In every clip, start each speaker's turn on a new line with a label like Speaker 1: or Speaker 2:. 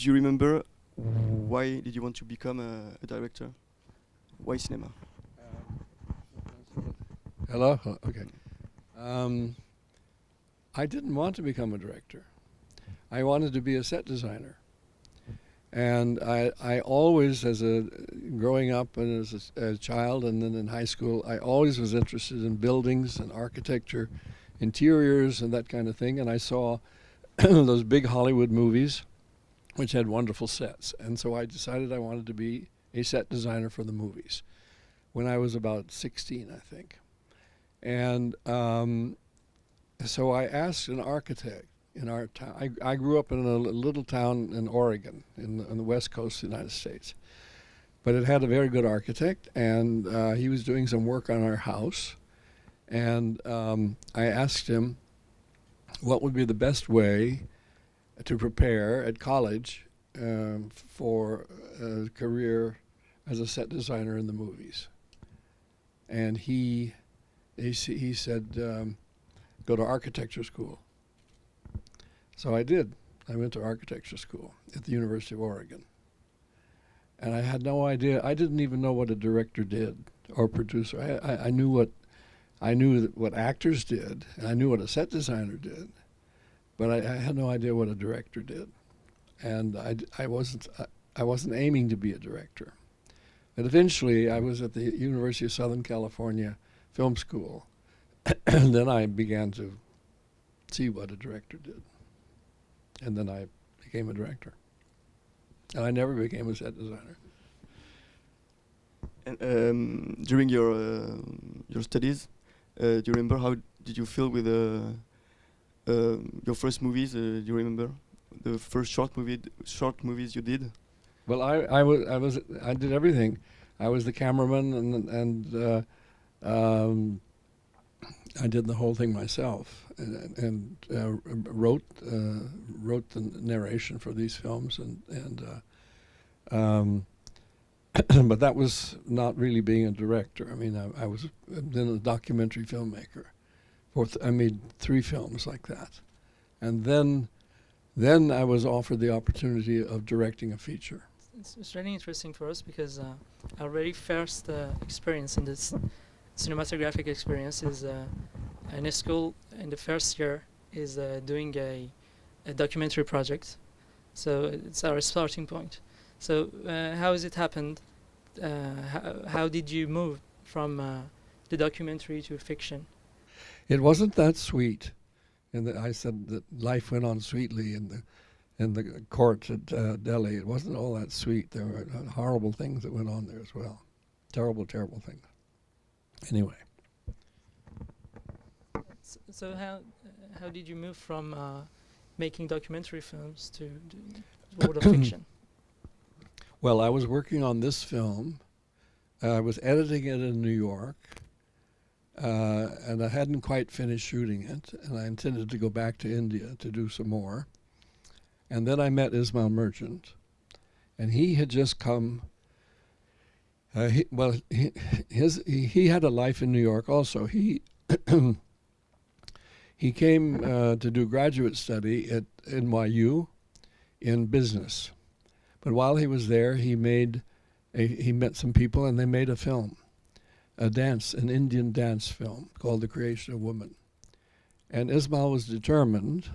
Speaker 1: do you remember why did you want to become a director? Why cinema?
Speaker 2: Hello? Okay. I didn't want to become a director. I wanted to be a set designer. And I always, growing up and as a child and then in high school, I always was interested in buildings and architecture, interiors and that kind of thing. And I saw those big Hollywood movies, which had wonderful sets. And so I decided I wanted to be a set designer for the movies when I was about 16, I think. And so I asked an architect in our town. I grew up in a little town in Oregon, on the west coast of the United States. But it had a very good architect, and he was doing some work on our house. And I asked him what would be the best way to prepare at college for a career as a set designer in the movies. And he said, go to architecture school. So I did. I went to architecture school at the University of Oregon. And I had no idea. I didn't even know what a director did or producer. I knew what actors did, and I knew what a set designer did, but I had no idea what a director did. And I wasn't aiming to be a director. But eventually, I was at the University of Southern California Film School, and then I began to see what a director did. And then I became a director. And I never became a set designer.
Speaker 1: And during your studies, do you remember how did you feel with your first movies? Do you remember the first short movies you did?
Speaker 2: Well, I did everything. I was the cameraman and I did the whole thing myself and wrote the narration for these films but that was not really being a director. I mean, I was then a documentary filmmaker. I made 3 films like that, and then I was offered the opportunity of directing a feature.
Speaker 3: It's really interesting for us because our very first experience in this cinematographic experience is in a school in the first year is doing a documentary project. So it's our starting point. So how has it happened? How did you move from the documentary to fiction?
Speaker 2: It wasn't that sweet. And I said that life went on sweetly in the court at Delhi. It wasn't all that sweet. There were horrible things that went on there as well. Terrible, terrible things. Anyway.
Speaker 3: So how did you move from making documentary films to the world of fiction?
Speaker 2: Well, I was working on this film. I was editing it in New York, and I hadn't quite finished shooting it, and I intended to go back to India to do some more. And then I met Ismail Merchant, and he had just come. He had a life in New York also. He he came to do graduate study at NYU in business. But while he was there, he met some people, and they made a film, an Indian dance film called The Creation of Woman. And Ismail was determined,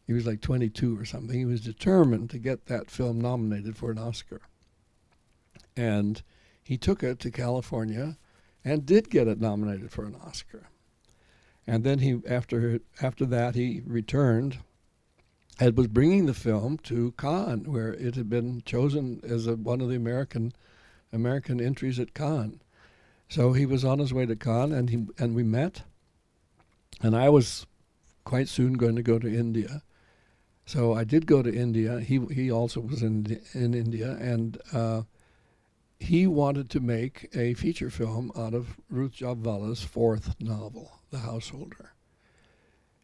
Speaker 2: he was like 22 or something, he was determined to get that film nominated for an Oscar. And he took it to California and did get it nominated for an Oscar. And then after that, he returned and was bringing the film to Cannes, where it had been chosen as one of the American entries at Cannes. So he was on his way to Cannes, and we met. And I was quite soon going to go to India. So I did go to India. He also was in India, and he wanted to make a feature film out of Ruth Jabwala's 4th novel, The Houseolder.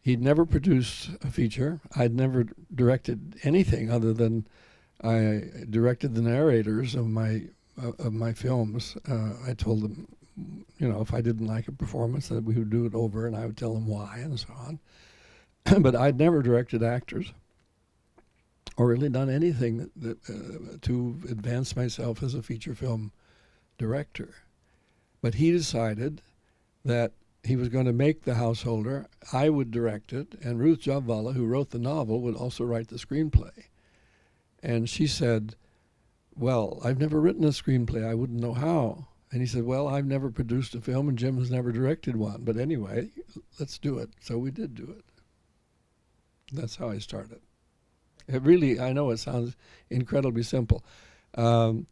Speaker 2: He'd never produced a feature. I'd never directed anything other than I directed the narrators of my films. I told them, if I didn't like a performance, that we would do it over, and I would tell them why and so on. But I'd never directed actors. or really done anything to advance myself as a feature film director. But he decided that he was going to make The Householder, I would direct it, and Ruth Javvala, who wrote the novel, would also write the screenplay. And she said, well, I've never written a screenplay, I wouldn't know how. And he said, well, I've never produced a film and Jim has never directed one, but anyway, let's do it. So we did do it. That's how I started. It really, I know it sounds incredibly simple. And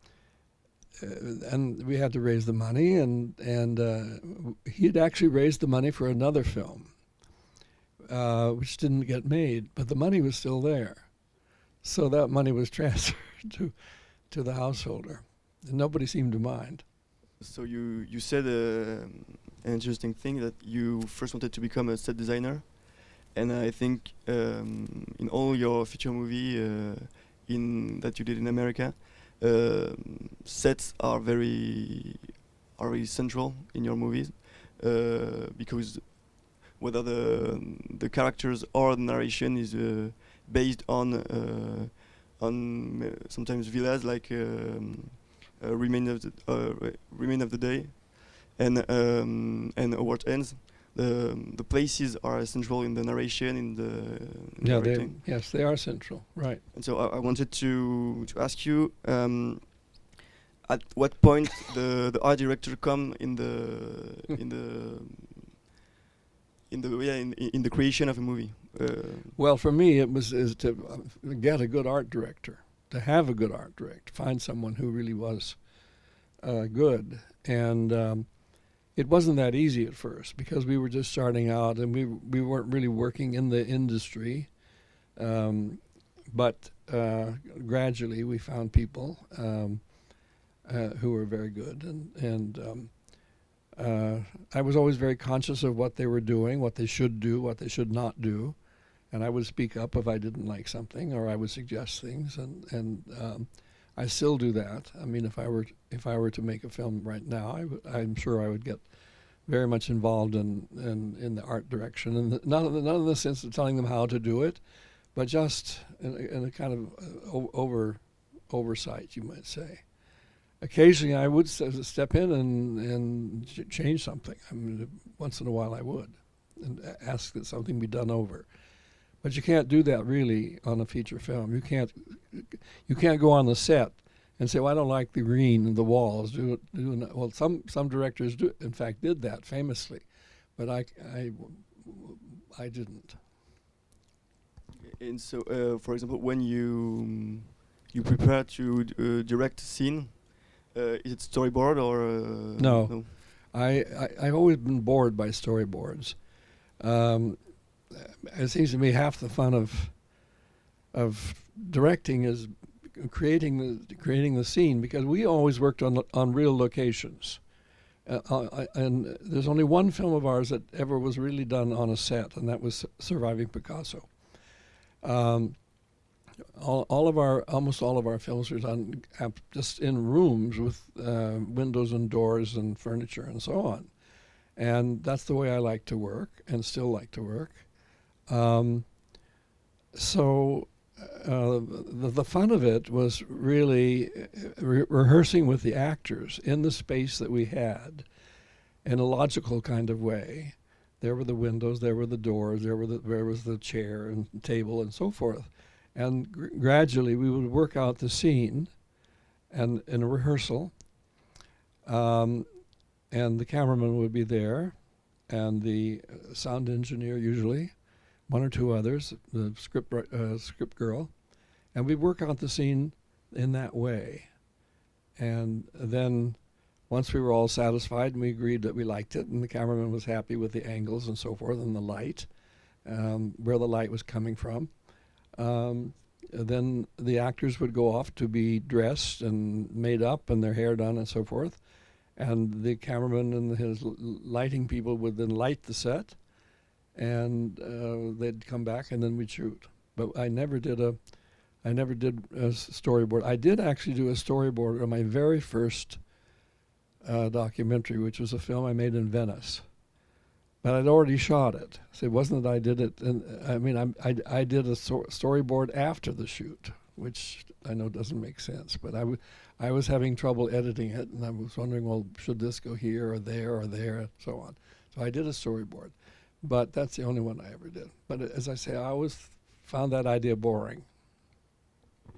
Speaker 2: we had to raise the money, and he had actually raised the money for another film, which didn't get made, but the money was still there. So that money was transferred to the Householder, and nobody seemed to mind.
Speaker 1: So you said an interesting thing, that you first wanted to become a set designer, and I think in all your feature movie that you did in America, sets are very central in your movies, because whether the characters or the narration is based on sometimes villas like Remain of the Day and Award Ends. The places are central in the narration, in the everything.
Speaker 2: Yes, they are central, right.
Speaker 1: And so I wanted to ask you, at what point the art director come in the creation of a movie?
Speaker 2: Well, for me, it was to get a good art director, to have a good art director, find someone who really was good. And it wasn't that easy at first, because we were just starting out and we weren't really working in the industry. But gradually we found people who were very good. And I was always very conscious of what they were doing, what they should do, what they should not do. And I would speak up if I didn't like something, or I would suggest things, and I still do that. I mean, if I were to make a film right now, I'm sure I would get very much involved in the art direction, and not in the sense of telling them how to do it, but just in a kind of oversight, you might say. Occasionally, I would step in and change something. I mean, once in a while, I would, and ask that something be done over. But you can't do that really on a feature film. You can't go on the set and say, well, I don't like the green in the walls. Well, some directors in fact did that famously, but I didn't.
Speaker 1: And so, for example, when you prepare to direct a scene, is it storyboard or
Speaker 2: no? I've always been bored by storyboards. It seems to me half the fun of directing is creating the scene, because we always worked on real locations, and there's only one film of ours that ever was really done on a set, and that was Surviving Picasso. Almost all of our films are done just in rooms with windows and doors and furniture and so on, and that's the way I like to work and still like to work. So the fun of it was really rehearsing with the actors in the space that we had in a logical kind of way. There were the windows, there were the doors, there was the chair and table and so forth. And gradually we would work out the scene and in a rehearsal, and the cameraman would be there, and the sound engineer usually, one or two others, the script girl, and we'd work out the scene in that way. And then once we were all satisfied and we agreed that we liked it, and the cameraman was happy with the angles and so forth, and the light, where the light was coming from, then the actors would go off to be dressed and made up and their hair done and so forth, and the cameraman and his lighting people would then light the set, and they'd come back and then we'd shoot. But I never did a storyboard. I did actually do a storyboard on my very first documentary, which was a film I made in Venice. but I'd already shot it. So it wasn't that I did it, and I mean, I did a storyboard after the shoot, which I know doesn't make sense, but I was having trouble editing it, and I was wondering, well, should this go here or there, and so on. So I did a storyboard, but that's the only one I ever did. But as I say, I always found that idea boring.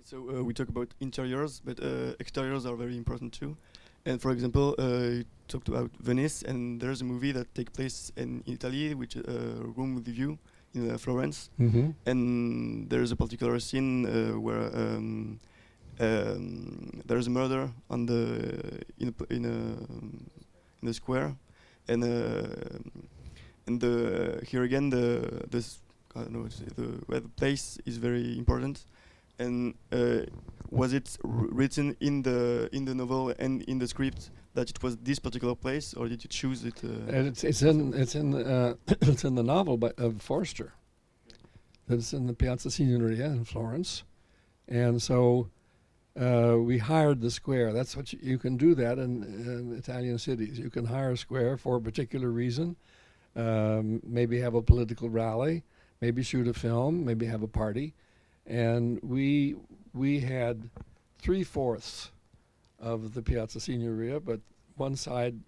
Speaker 1: So we talk about interiors, but exteriors are very important too. And for example, you talked about Venice, and there's a movie that takes place in Italy, which Room with View in Florence.
Speaker 2: Mm-hmm.
Speaker 1: And there's a particular scene where there's a murder on in the square, and here again I don't know, where the place is very important. And was it written in the novel and in the script that it was this particular place, or did you choose it?
Speaker 2: It's in it's in the novel of Forster. It's in the Piazza Signoria in Florence, and so we hired the square. That's what you can do that in Italian cities. You can hire a square for a particular reason, maybe have a political rally, maybe shoot a film, maybe have a party. And we had 3/4 of the Piazza Signoria, but one side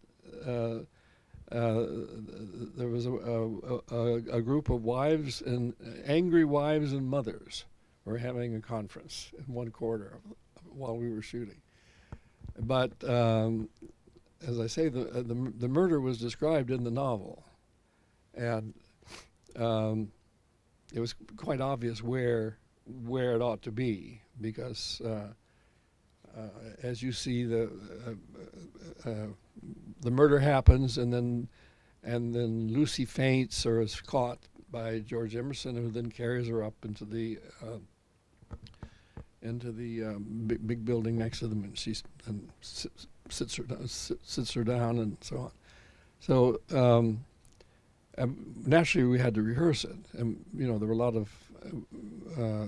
Speaker 2: there was a group of wives and angry wives and mothers were having a conference in one corner while we were shooting. But as I say, the murder was described in the novel, and it was quite obvious where it ought to be, because as you see, the murder happens, and then Lucy faints or is caught by George Emerson, who then carries her up into the big building next to them, and she sits her down, and so on. So naturally, we had to rehearse it, and there were a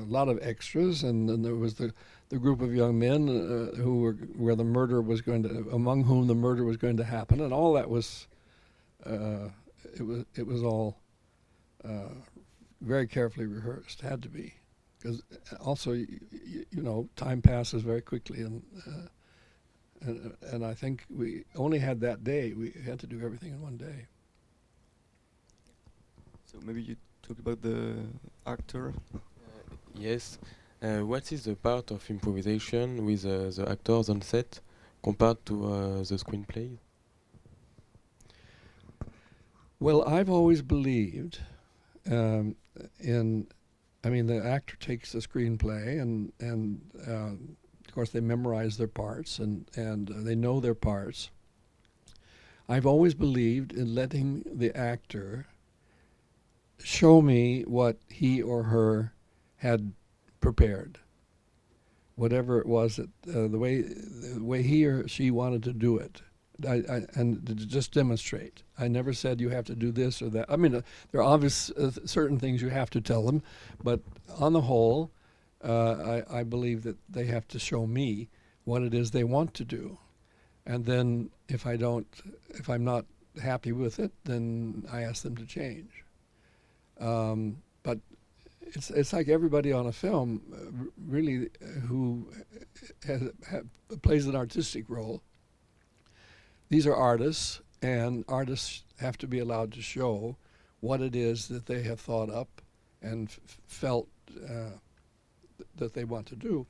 Speaker 2: lot of extras, and then there was the group of young men among whom the murder was going to happen, and all that was it was all very carefully rehearsed. Had to be, because also time passes very quickly, and I think we only had that day. We had to do everything in one day.
Speaker 1: So maybe you talk about the actor.
Speaker 4: Yes. What is the part of improvisation with the actors on set compared to the screenplay?
Speaker 2: Well, I've always believed the actor takes the screenplay, and of course they memorize their parts, and they know their parts. I've always believed in letting the actor show me what he or her had prepared, whatever it was that the way he or she wanted to do it, and to just demonstrate. I never said you have to do this or that. I mean, there are obvious certain things you have to tell them, but on the whole, I believe that they have to show me what it is they want to do, and then if I'm not happy with it, then I ask them to change. But it's like everybody on a film, really, who plays an artistic role. These are artists, and artists have to be allowed to show what it is that they have thought up and felt that they want to do,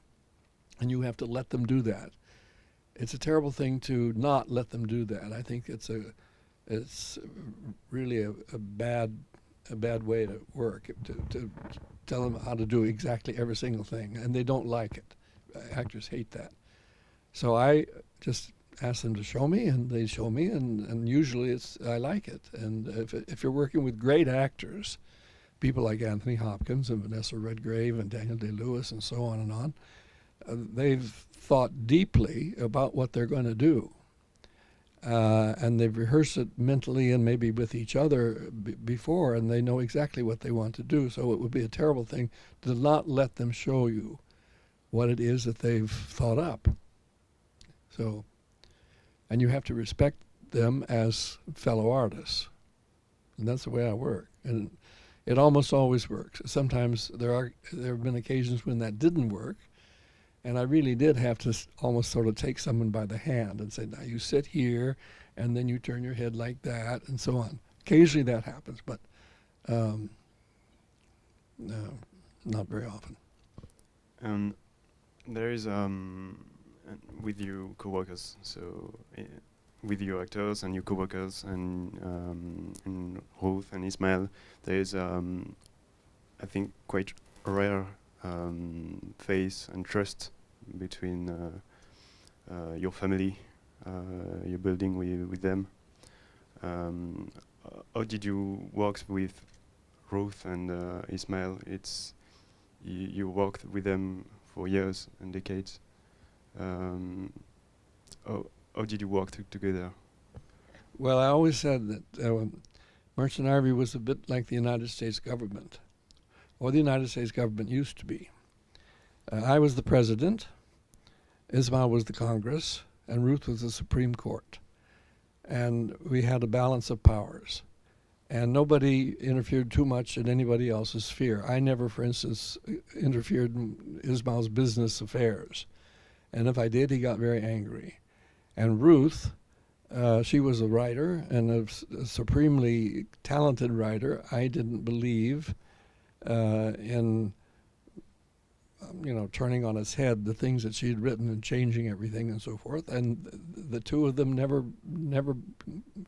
Speaker 2: and you have to let them do that. It's a terrible thing to not let them do that. I think it's really a bad way to work, to tell them how to do exactly every single thing, and they don't like it. Actors hate that. So I just ask them to show me, and they show me, and usually I like it. And if you're working with great actors, people like Anthony Hopkins and Vanessa Redgrave and Daniel Day-Lewis and so on and on, they've thought deeply about what they're going to do. And they've rehearsed it mentally and maybe with each other before, and they know exactly what they want to do. So it would be a terrible thing to not let them show you what it is that they've thought up. So, and you have to respect them as fellow artists. and that's the way I work. And it almost always works. Sometimes there have been occasions when that didn't work, and I really did have to almost sort of take someone by the hand and say, now you sit here, and then you turn your head like that, and so on. Occasionally that happens, but no, not very often.
Speaker 5: And there is with your co-workers, so with your actors and your co-workers, and Ruth and Ismail, there is I think quite rare faith and trust between your family, you're building with them. How did you work with Ruth and Ismail? You worked with them for years and decades. How did you work together?
Speaker 2: Well, I always said that Merchant Ivory was a bit like the United States government, or the United States government used to be. I was the president, Ismail was the Congress, and Ruth was the Supreme Court. And we had a balance of powers. And nobody interfered too much in anybody else's sphere. I never, for instance, interfered in Ismail's business affairs. And if I did, he got very angry. And Ruth, she was a writer, and a supremely talented writer. I didn't believe in turning on its head the things that she had written and changing everything and so forth. And the two of them never,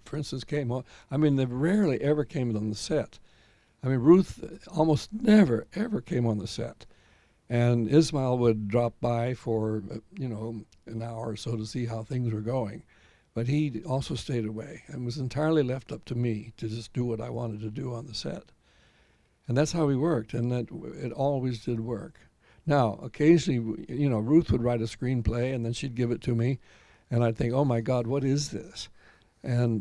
Speaker 2: for instance, came on. I mean, they rarely ever came on the set. I mean, Ruth almost never, ever came on the set. And Ismail would drop by for, an hour or so to see how things were going. But he also stayed away and was entirely left up to me to just do what I wanted to do on the set. And that's how we worked, and that it always did work. Now, occasionally, Ruth would write a screenplay, and then she'd give it to me, and I'd think, oh my God, what is this? And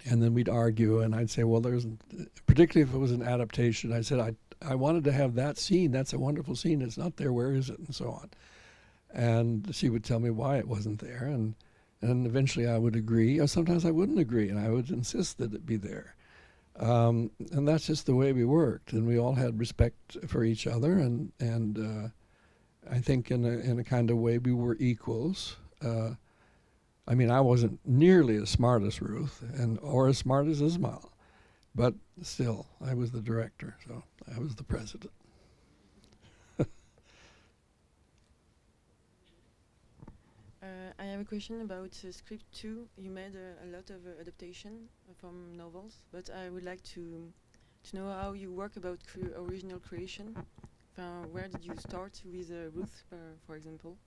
Speaker 2: then we'd argue, and I'd say, well, particularly if it was an adaptation, I said, I wanted to have that scene. That's a wonderful scene. It's not there. Where is it? And so on. And she would tell me why it wasn't there, and eventually I would agree, or sometimes I wouldn't agree, and I would insist that it be there. And that's just the way we worked, and we all had respect for each other, and I think in a kind of way we were equals. I mean, I wasn't nearly as smart as Ruth, or as smart as Ismail, but still, I was the director, so I was the president.
Speaker 6: I have a question about script 2. You made a lot of adaptation from novels, but I would like to know how you work about original creation. Where did you start with Ruth, for example?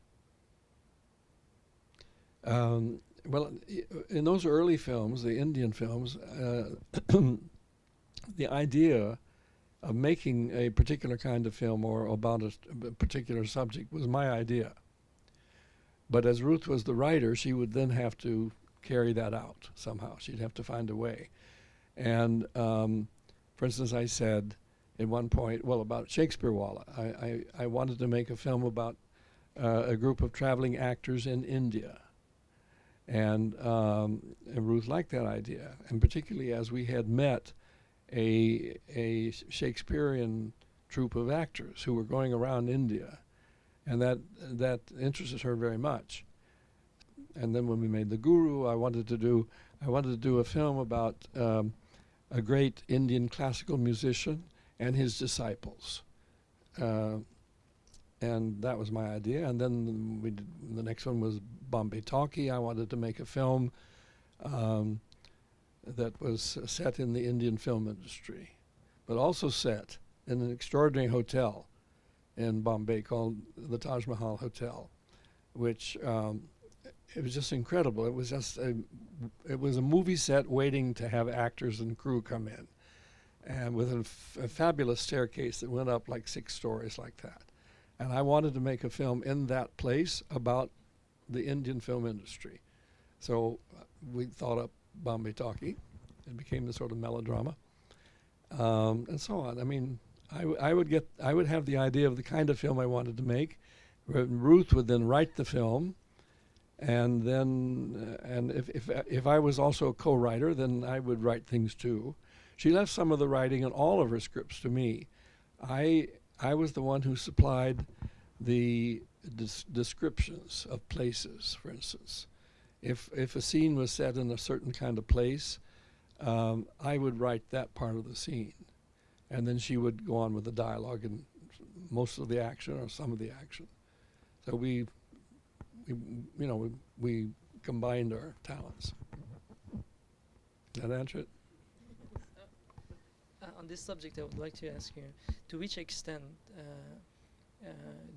Speaker 2: Well, in those early films, the Indian films, the idea of making a particular kind of film or about a particular subject was my idea. But as Ruth was the writer, she would then have to carry that out somehow. She'd have to find a way. And for instance, I said at one point, about Shakespeare Walla, I wanted to make a film about a group of traveling actors in India. And Ruth liked that idea, and particularly as we had met a Shakespearean troupe of actors who were going around India. And that interested her very much. And then when we made The Guru, I wanted to do a film about a great Indian classical musician and his disciples. And that was my idea. And then the next one was Bombay Talkie. I wanted to make a film that was set in the Indian film industry, but also set in an extraordinary hotel in Bombay called the Taj Mahal Hotel, which it was just incredible. It was a movie set waiting to have actors and crew come in, and with a fabulous staircase that went up like 6 stories like that. And I wanted to make a film in that place about the Indian film industry. So we thought up Bombay Talkie. It became the sort of melodrama, and so on. I mean, I would have the idea of the kind of film I wanted to make. Ruth would then write the film, And then, and if I was also a co-writer, then I would write things too. She left some of the writing in all of her scripts to me. I was the one who supplied the descriptions of places, for instance. If a scene was set in a certain kind of place, I would write that part of the scene, and then she would go on with the dialogue and most of the action or some of the action. So we combined our talents. That answer it?
Speaker 3: On this subject, I would like to ask you, to which extent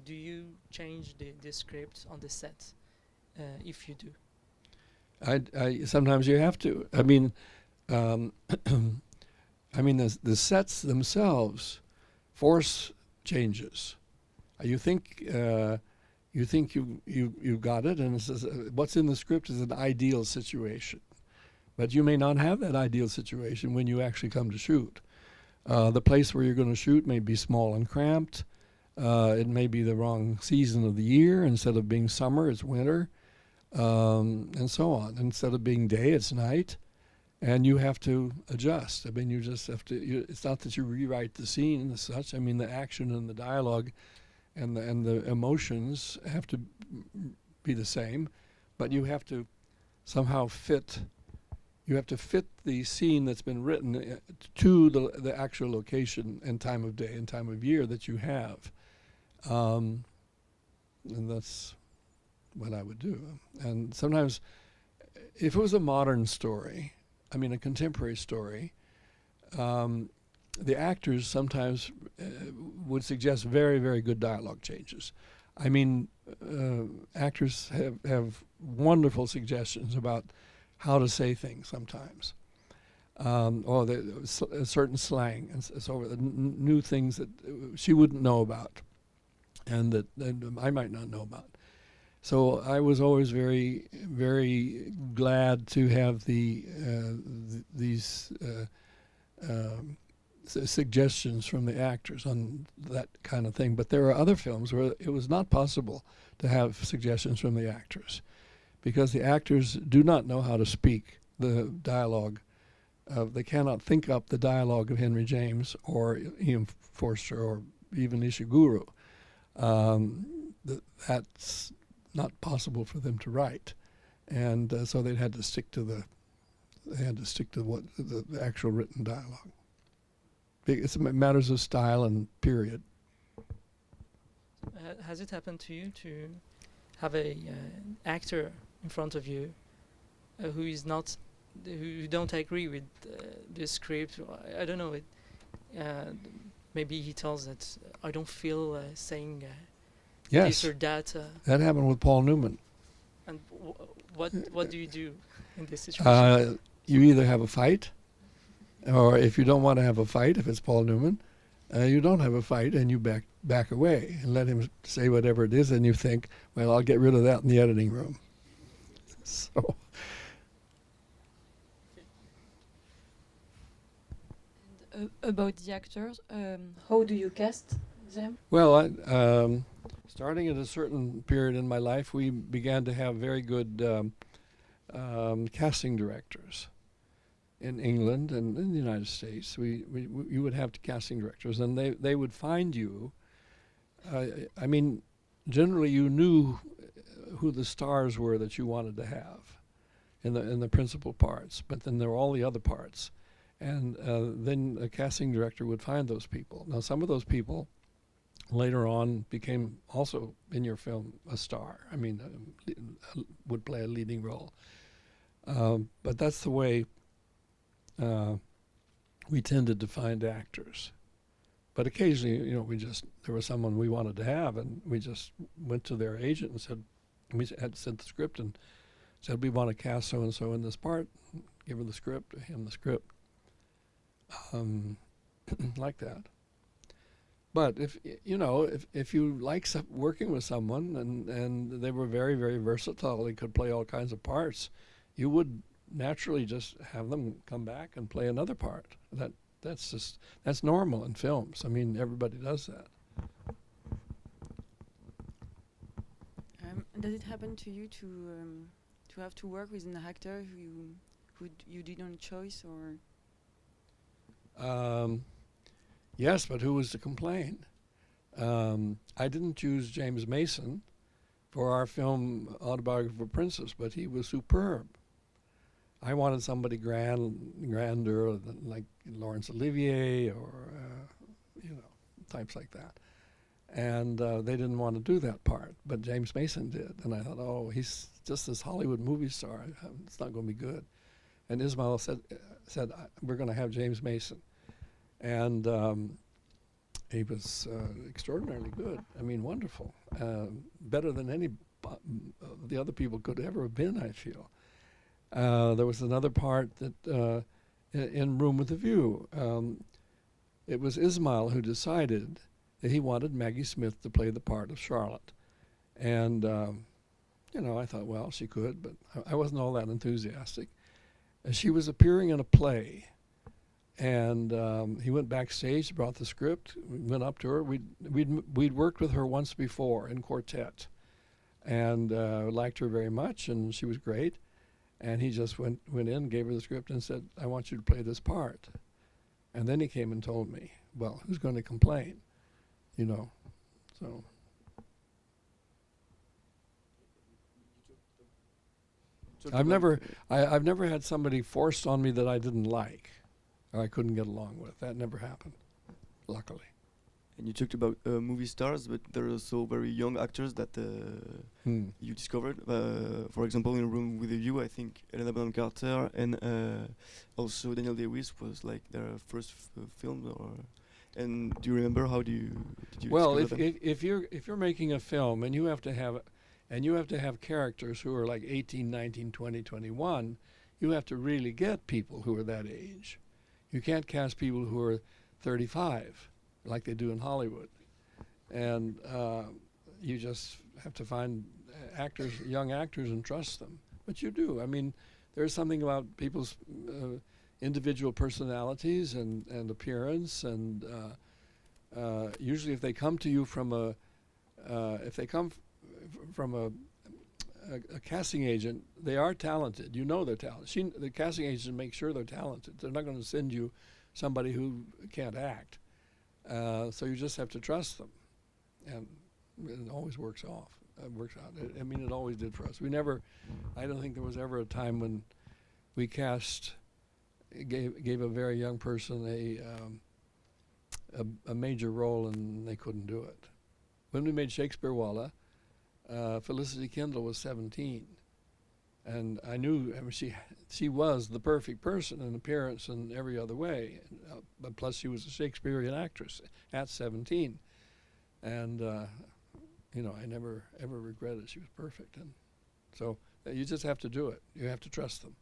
Speaker 3: do you change the script on the set, if you do?
Speaker 2: I sometimes you have to. I mean, the sets themselves force changes. You think you got it, and it says, what's in the script is an ideal situation, but you may not have that ideal situation when you actually come to shoot. The place where you're going to shoot may be small and cramped. It may be the wrong season of the year. Instead of being summer, it's winter, and so on. Instead of being day, it's night, and you have to adjust. I mean, you just have to. It's not that you rewrite the scene as such. I mean, the action and the dialogue and the emotions have to be the same, but you have to somehow fit. You have to fit the scene that's been written to the actual location and time of day and time of year that you have, and that's what I would do. And sometimes, if it was a modern story, I mean a contemporary story, the actors sometimes would suggest very, very good dialogue changes. I mean, actors have wonderful suggestions about how to say things sometimes, or certain slang and so new things that she wouldn't know about, and that I might not know about. So I was always very, very glad to have these suggestions from the actors on that kind of thing. But there are other films where it was not possible to have suggestions from the actors, because the actors do not know how to speak the dialogue. They cannot think up the dialogue of Henry James or Ian Forster or even Ishiguro. That's not possible for them to write, and so they had to stick to what the actual written dialogue. It's matters of style and period.
Speaker 3: Has it happened to you to have an actor in front of you who don't agree with the script? I don't know. Maybe he tells that I don't feel saying
Speaker 2: Yes,
Speaker 3: this or that.
Speaker 2: that happened with Paul Newman.
Speaker 3: And what do you do in this situation?
Speaker 2: You either have a fight, or if you don't want to have a fight, if it's Paul Newman, you don't have a fight and you back away and let him say whatever it is, and you think, well, I'll get rid of that in the editing room. So.
Speaker 7: About the actors, how do you cast them?
Speaker 2: Well, starting at a certain period in my life, we began to have very good casting directors in England and in the United States. You would have casting directors, and they would find you. I mean, generally you knew who the stars were that you wanted to have in the principal parts, but then there were all the other parts. And then a casting director would find those people. Now, some of those people later on became also in your film a star. I mean, would play a leading role. But that's the way we tended to find actors. But occasionally, there was someone we wanted to have, and we just went to their agent and said, we had sent the script and said, we want to cast so-and-so in this part. Give her the script, him the script. Like that. But if you like working with someone and they were very, very versatile, they could play all kinds of parts, you would naturally just have them come back and play another part. That's normal in films. I mean, everybody does that.
Speaker 6: Does it happen to you to have to work with an actor who you didn't choose, or?
Speaker 2: Yes, but who was to complain? I didn't choose James Mason for our film Autobiography of a Princess, but he was superb. I wanted somebody grander, like Laurence Olivier or types like that. And they didn't want to do that part, but James Mason did. And I thought, oh, he's just this Hollywood movie star. It's not going to be good. And Ismail said, we're going to have James Mason. And he was extraordinarily good. I mean, wonderful. Better than any the other people could ever have been, I feel. There was another part that in Room with a View, it was Ismail who decided that he wanted Maggie Smith to play the part of Charlotte. And, I thought, well, she could, but I wasn't all that enthusiastic. And she was appearing in a play. And he went backstage, brought the script, went up to her. We'd worked with her once before in quartet, and liked her very much, and she was great. And he just went in, gave her the script, and said, I want you to play this part. And then he came and told me, well, who's going to complain? So. I've never had somebody forced on me that I didn't like or I couldn't get along with. That never happened, luckily.
Speaker 1: And you talked about movie stars, but there are also very young actors that you discovered. For example, in A Room with a View, I think Helena Bonham Carter and also Daniel Day-Lewis was like their first film. And do you remember how did you
Speaker 2: well,
Speaker 1: discover them?
Speaker 2: if you're making a film and you have to have characters who are like 18, 19, 20, 21, you have to really get people who are that age. You can't cast people who are 35 like they do in Hollywood. And you just have to find young actors and trust them. But you do. I mean, there's something about people's individual personalities and appearance, and usually if they come to you from a casting agent, they are talented. You know they're talented. The casting agent makes sure they're talented. They're not going to send you somebody who can't act. So you just have to trust them, and it always works out. It always did for us. I don't think there was ever a time when we gave a very young person a major role and they couldn't do it. When we made Shakespeare Walla, Felicity Kendall was 17, and I knew she was the perfect person in appearance and every other way. But plus, she was a Shakespearean actress at 17, and I never ever regretted. She was perfect, and so you just have to do it. You have to trust them.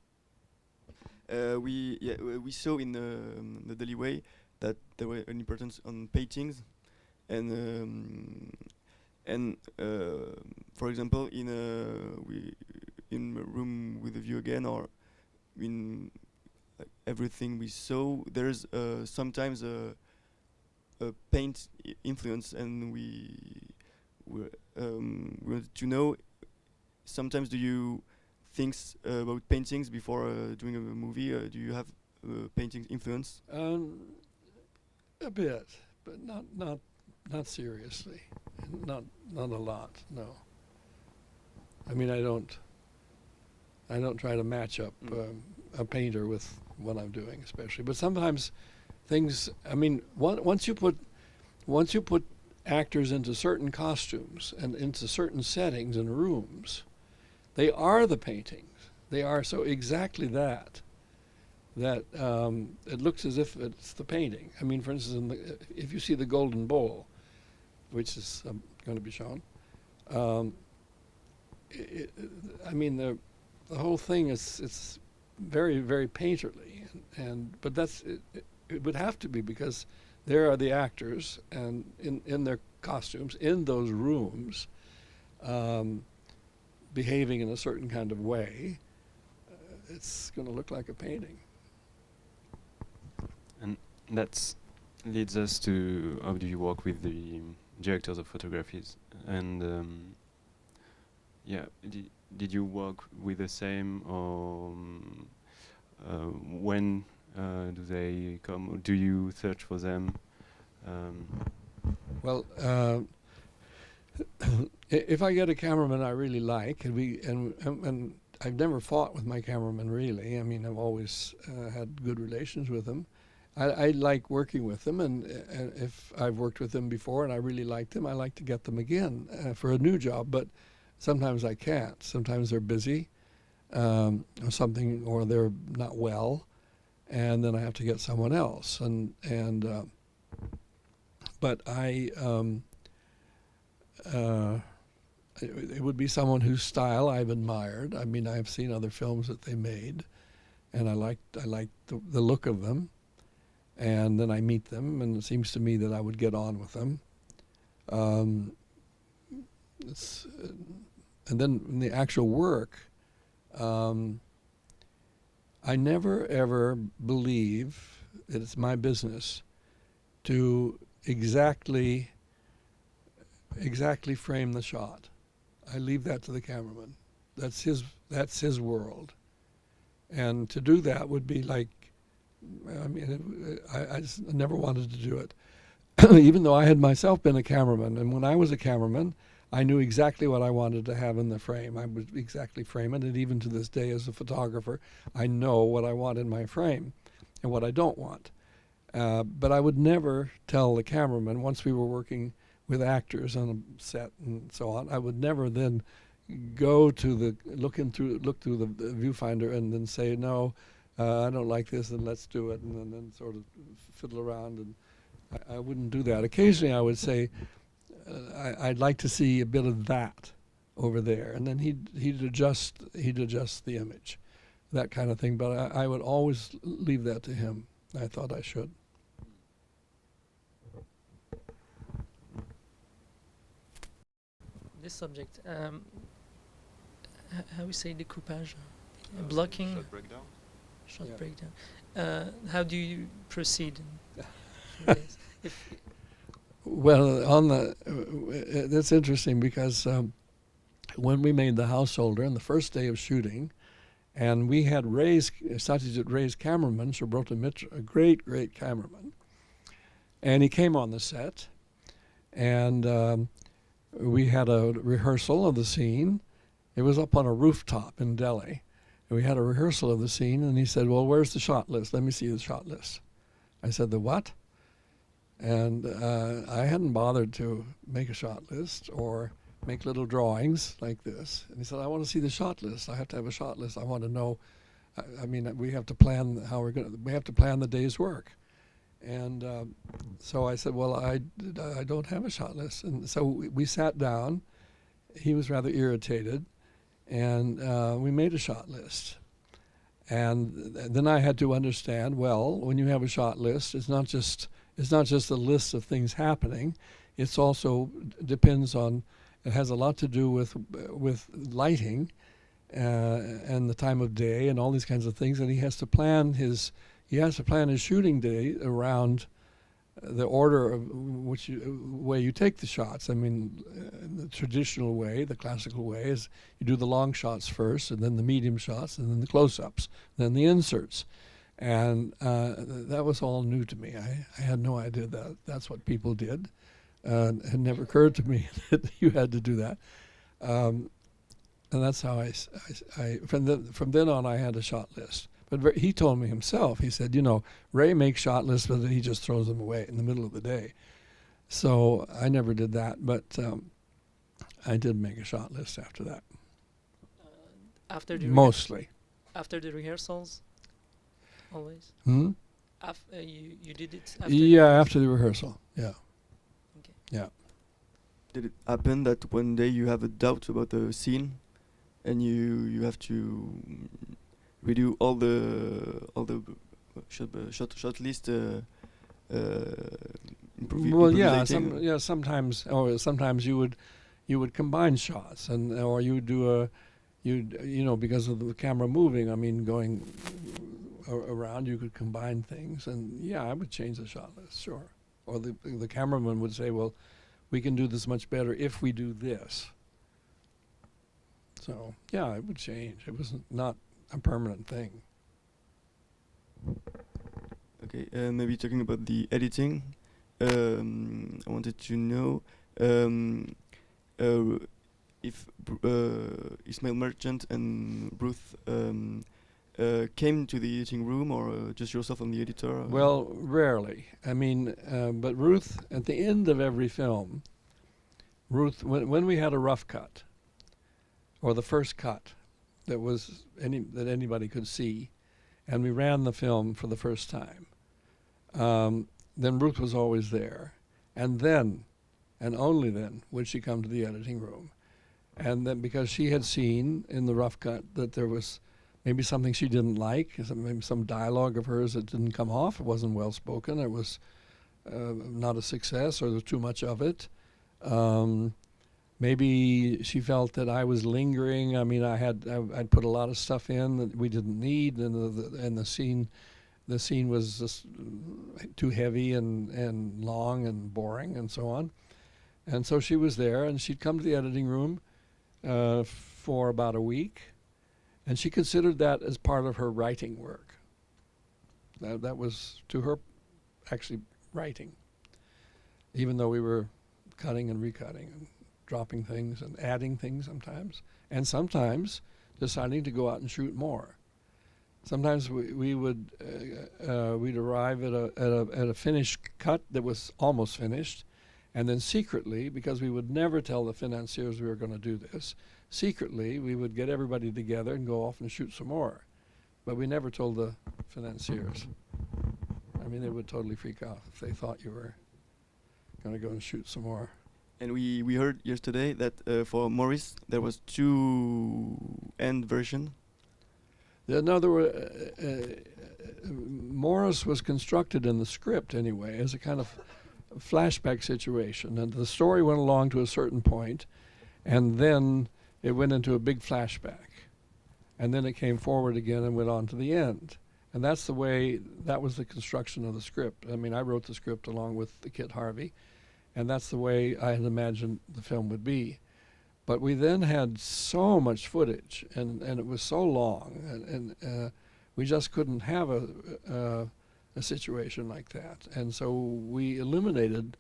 Speaker 1: We saw in the Daily Way that there were an importance on paintings, and for example, in A Room with a View again, or in everything we saw, there's sometimes a paint influence, and we wanted to know, sometimes do you think about paintings before doing a movie? Do you have painting influence?
Speaker 2: A bit, but not seriously. Not a lot, no. I mean, I don't try to match up a painter with what I'm doing, especially. But sometimes things. I mean, once you put actors into certain costumes and into certain settings and rooms, they are the paintings. They are so exactly that it looks as if it's the painting. I mean, for instance, if you see the Golden Bowl, which is going to be shown, the whole thing it's very, very painterly, but it would have to be, because there are the actors and in their costumes in those rooms, behaving in a certain kind of way. It's going to look like a painting.
Speaker 5: And that leads us to, how do you work with the directors of photographies? And yeah, did you work with the same, or when do they come? Or do you search for them?
Speaker 2: Well, if I get a cameraman I really like, and I've never fought with my cameraman really. I mean, I've always had good relations with them. I like working with them, and if I've worked with them before and I really like them, I like to get them again for a new job. But sometimes I can't. Sometimes they're busy, or something, or they're not well, and then I have to get someone else. But it would be someone whose style I've admired. I mean, I've seen other films that they made, and I liked the look of them. And then I meet them, and it seems to me that I would get on with them. And then in the actual work, I never ever believe that it's my business to exactly frame the shot. I leave that to the cameraman. That's his world. And to do that would be like, I mean, I just never wanted to do it. Even though I had myself been a cameraman, and when I was a cameraman, I knew exactly what I wanted to have in the frame. I would exactly frame it, and even to this day as a photographer, I know what I want in my frame and what I don't want. But I would never tell the cameraman, once we were working with actors on a set and so on, I would never then go to look through the viewfinder and then say, no, I don't like this, and let's do it, and then sort of fiddle around. And I wouldn't do that. Occasionally I would say, I'd like to see a bit of that over there, and then he'd adjust the image, that kind of thing. But I would always leave that to him. I thought I should.
Speaker 3: This subject, how we say découpage, blocking,
Speaker 5: Shot breakdown.
Speaker 3: shot
Speaker 2: Yeah.
Speaker 3: breakdown. How do you proceed? for this?
Speaker 2: Well, that's interesting because when we made the Houseolder on the first day of shooting, and we had Satyajit Ray's cameraman, Subrata Mitra, a great cameraman, and he came on the set, and we had a rehearsal of the scene. It was up on a rooftop in Delhi. And we had a rehearsal of the scene, and he said, well, where's the shot list? Let me see the shot list. I said, the what? And I hadn't bothered to make a shot list or make little drawings like this. And he said, I want to see the shot list. I have to have a shot list. I want to know, I mean, we have to plan we have to plan the day's work. And so I said, well, I don't have a shot list. And so we sat down. He was rather irritated. And we made a shot list. And then I had to understand, well, when you have a shot list, it's not just a list of things happening. It's also depends on, it has a lot to do with lighting and the time of day and all these kinds of things. And he has to plan his shooting day around the order of way you take the shots. I mean, the traditional way, the classical way, is you do the long shots first, and then the medium shots, and then the close-ups, then the inserts. And that was all new to me. I had no idea that that's what people did. It had never occurred to me that you had to do that. And that's how from then on I had a shot list. But he told me himself, he said, Ray makes shot lists, but he just throws them away in the middle of the day. So I never did that, but I did make a shot list after that. Mostly.
Speaker 3: After the rehearsals, always?
Speaker 2: Hmm?
Speaker 3: You did it after?
Speaker 2: Yeah, after the rehearsal, yeah.
Speaker 3: Okay.
Speaker 2: Yeah.
Speaker 1: Did it happen that one day you have a doubt about the scene, and you have to redo all the shot list?
Speaker 2: Well, yeah, sometimes you would combine shots, or you would do because of the camera moving. I mean, going around, you could combine things, and yeah, I would change the shot list, sure. Or the cameraman would say, well, we can do this much better if we do this. So yeah, it would change. It was not a permanent thing.
Speaker 1: Okay, maybe talking about the editing, I wanted to know if Ismail Merchant and Ruth came to the editing room, or just yourself and the editor?
Speaker 2: Well, rarely. I mean, but Ruth, at the end of every film, Ruth, when we had a rough cut, or the first cut that was that anybody could see, and we ran the film for the first time, then Ruth was always there. And then, and only then, would she come to the editing room. And then because she had seen in the rough cut that there was maybe something she didn't like, maybe some dialogue of hers that didn't come off, it wasn't well spoken, it was not a success, or there was too much of it. Maybe she felt that I was lingering. I mean, I'd put a lot of stuff in that we didn't need, and the scene was just too heavy and long and boring and so on. And so she was there, and she'd come to the editing room for about a week, and she considered that as part of her writing work. That was, to her, actually writing, even though we were cutting and recutting and dropping things and adding things sometimes, and sometimes deciding to go out and shoot more. Sometimes we'd arrive at a finished cut that was almost finished, and then secretly, because we would never tell the financiers we were going to do this, secretly we would get everybody together and go off and shoot some more. But we never told the financiers. I mean, they would totally freak out if they thought you were going to go and shoot some more.
Speaker 1: And we heard yesterday that for Maurice there was 2 end version.
Speaker 2: No, there were. Morris was constructed in the script anyway as a kind of flashback situation, and the story went along to a certain point, and then it went into a big flashback, and then it came forward again and went on to the end. And that's the way. That was the construction of the script. I mean, I wrote the script along with the Kit Harvey, and that's the way I had imagined the film would be. But we then had so much footage, and it was so long, and we just couldn't have a situation like that. And so we eliminated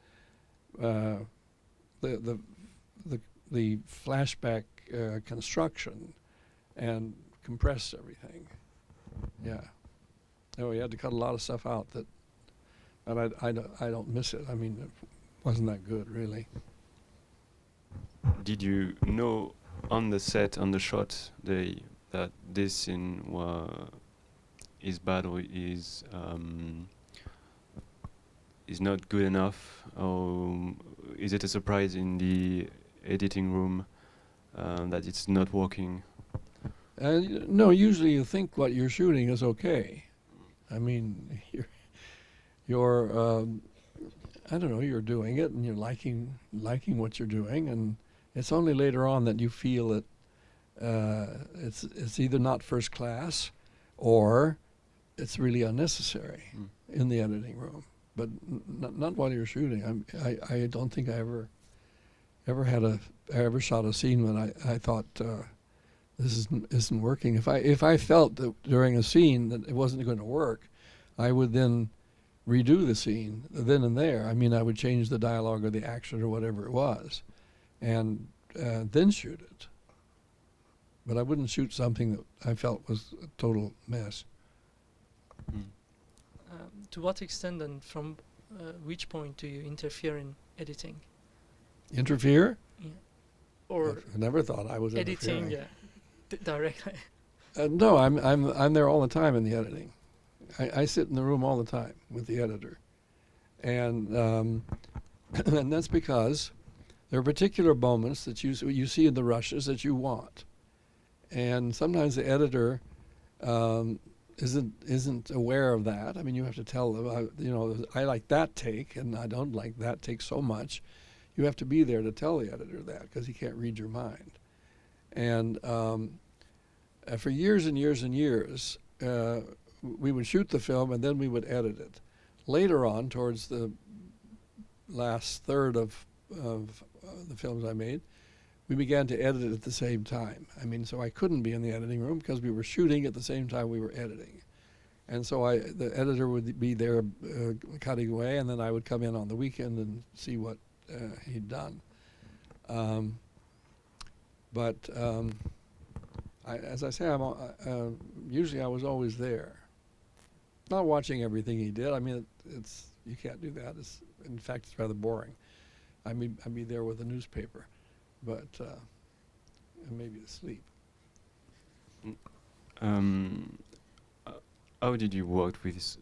Speaker 2: the flashback construction and compressed everything. Yeah. No, we had to cut a lot of stuff out but I don't miss it. I mean, it wasn't that good, really.
Speaker 5: Did you know on the set, on the shot, that this scene is bad or is not good enough, or is it a surprise in the editing room that it's not working?
Speaker 2: No, usually you think what you're shooting is okay. I mean, you're I don't know, you're doing it and you're liking what you're doing, and it's only later on that you feel that it's either not first class or it's really unnecessary in the editing room. But not while you're shooting. I don't think I ever shot a scene when I thought this isn't working. If I felt that during a scene that it wasn't going to work, I would then redo the scene then and there. I mean, I would change the dialogue or the action or whatever it was, and then shoot it. But I wouldn't shoot something that I felt was a total mess.
Speaker 3: To what extent and from which point do you interfere in editing?
Speaker 2: Interfere?
Speaker 3: Yeah. Or
Speaker 2: I never thought I was
Speaker 3: editing,
Speaker 2: interfering.
Speaker 3: directly.
Speaker 2: No, I'm there all the time in the editing. I sit in the room all the time with the editor, and and that's because there are particular moments that you see in the rushes that you want, and sometimes the editor isn't aware of that. I mean, you have to tell them, I like that take, and I don't like that take so much. You have to be there to tell the editor that, because he can't read your mind. And for years and years and years, we would shoot the film and then we would edit it. Later on, towards the last third of the films I made, we began to edit it at the same time. I mean, so I couldn't be in the editing room because we were shooting at the same time we were editing. And so the editor would be there cutting away, and then I would come in on the weekend and see what he'd done. As I say, usually I was always there. Not watching everything he did. I mean, you can't do that. In fact, it's rather boring. I'd be there with a newspaper, but and maybe asleep.
Speaker 5: How did you work with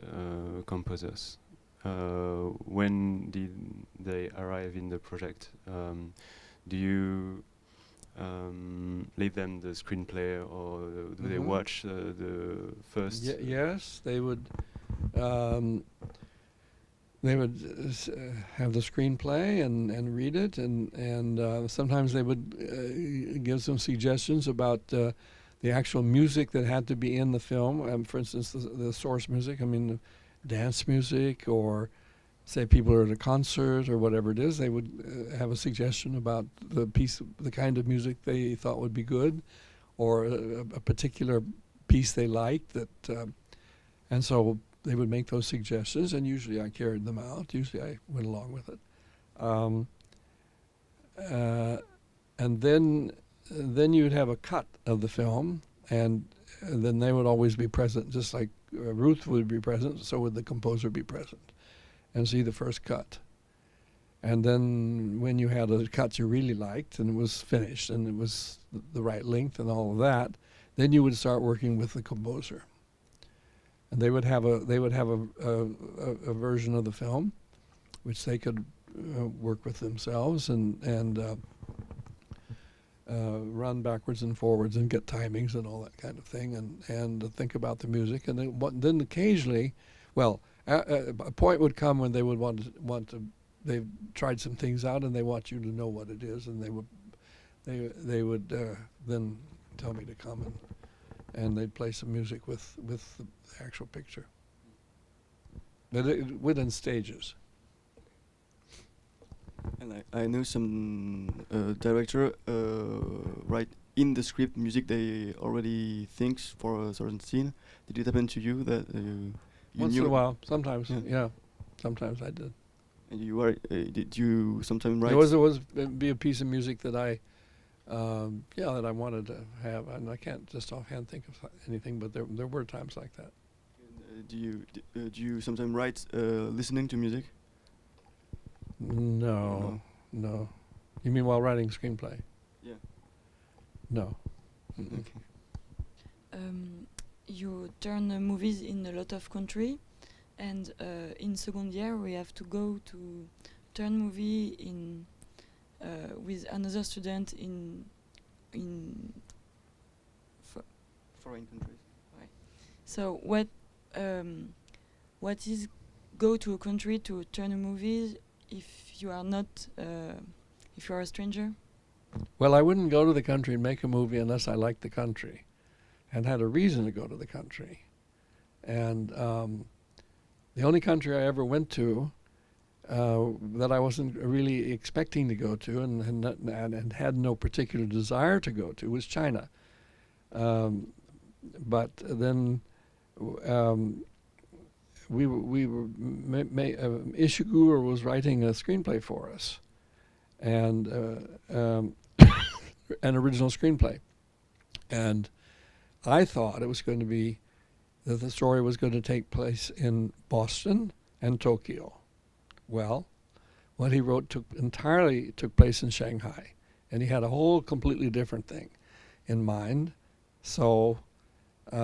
Speaker 5: composers? When did they arrive in the project? Do you leave them the screenplay, or do they watch the first?
Speaker 2: Yes, they would. They would have the screenplay and read it, and sometimes they would give some suggestions about the actual music that had to be in the film. For instance, the source music. I mean, dance music, or say people are at a concert or whatever it is. They would have a suggestion about the kind of music they thought would be good, or a particular piece they liked. And so they would make those suggestions, and usually I carried them out. Usually I went along with it. And then you'd have a cut of the film, and then they would always be present, just like Ruth would be present, so would the composer be present, and see the first cut. And then when you had a cut you really liked, and it was finished, and it was the right length and all of that, then you would start working with the composer. And they would have a version of the film, which they could work with themselves and run backwards and forwards and get timings and all that kind of thing, and think about the music. And then occasionally, well, a point would come when they would want to. They've tried some things out, and they want you to know what it is, and they would then tell me to come, and they'd play some music with the actual picture. But within stages.
Speaker 1: And I know some director write in the script music they already thinks for a certain scene. Did it happen to you that you
Speaker 2: Once
Speaker 1: knew
Speaker 2: in a while, sometimes, yeah. Sometimes I did.
Speaker 1: And you were did you sometimes write?
Speaker 2: There was be a piece of music that I wanted to have, and I can't just offhand think of anything, but there were times like that.
Speaker 1: Do you sometimes write listening to music?
Speaker 2: No. You mean while writing screenplay?
Speaker 1: Yeah.
Speaker 2: No.
Speaker 1: Okay.
Speaker 7: You turn movies in a lot of country, and in second year we have to go to turn movie in with another student in
Speaker 1: Foreign countries.
Speaker 7: Right. So what is go to a country to turn a movie if you are not if you are a stranger?
Speaker 2: Well, I wouldn't go to the country and make a movie unless I liked the country and had a reason to go to the country. And the only country I ever went to that I wasn't really expecting to go to and had no particular desire to go to was China. But then Ishiguro was writing a screenplay for us, and an original screenplay. And I thought it was going to be that the story was going to take place in Boston and Tokyo. Well, what he wrote took place in Shanghai, and he had a whole completely different thing in mind. So, if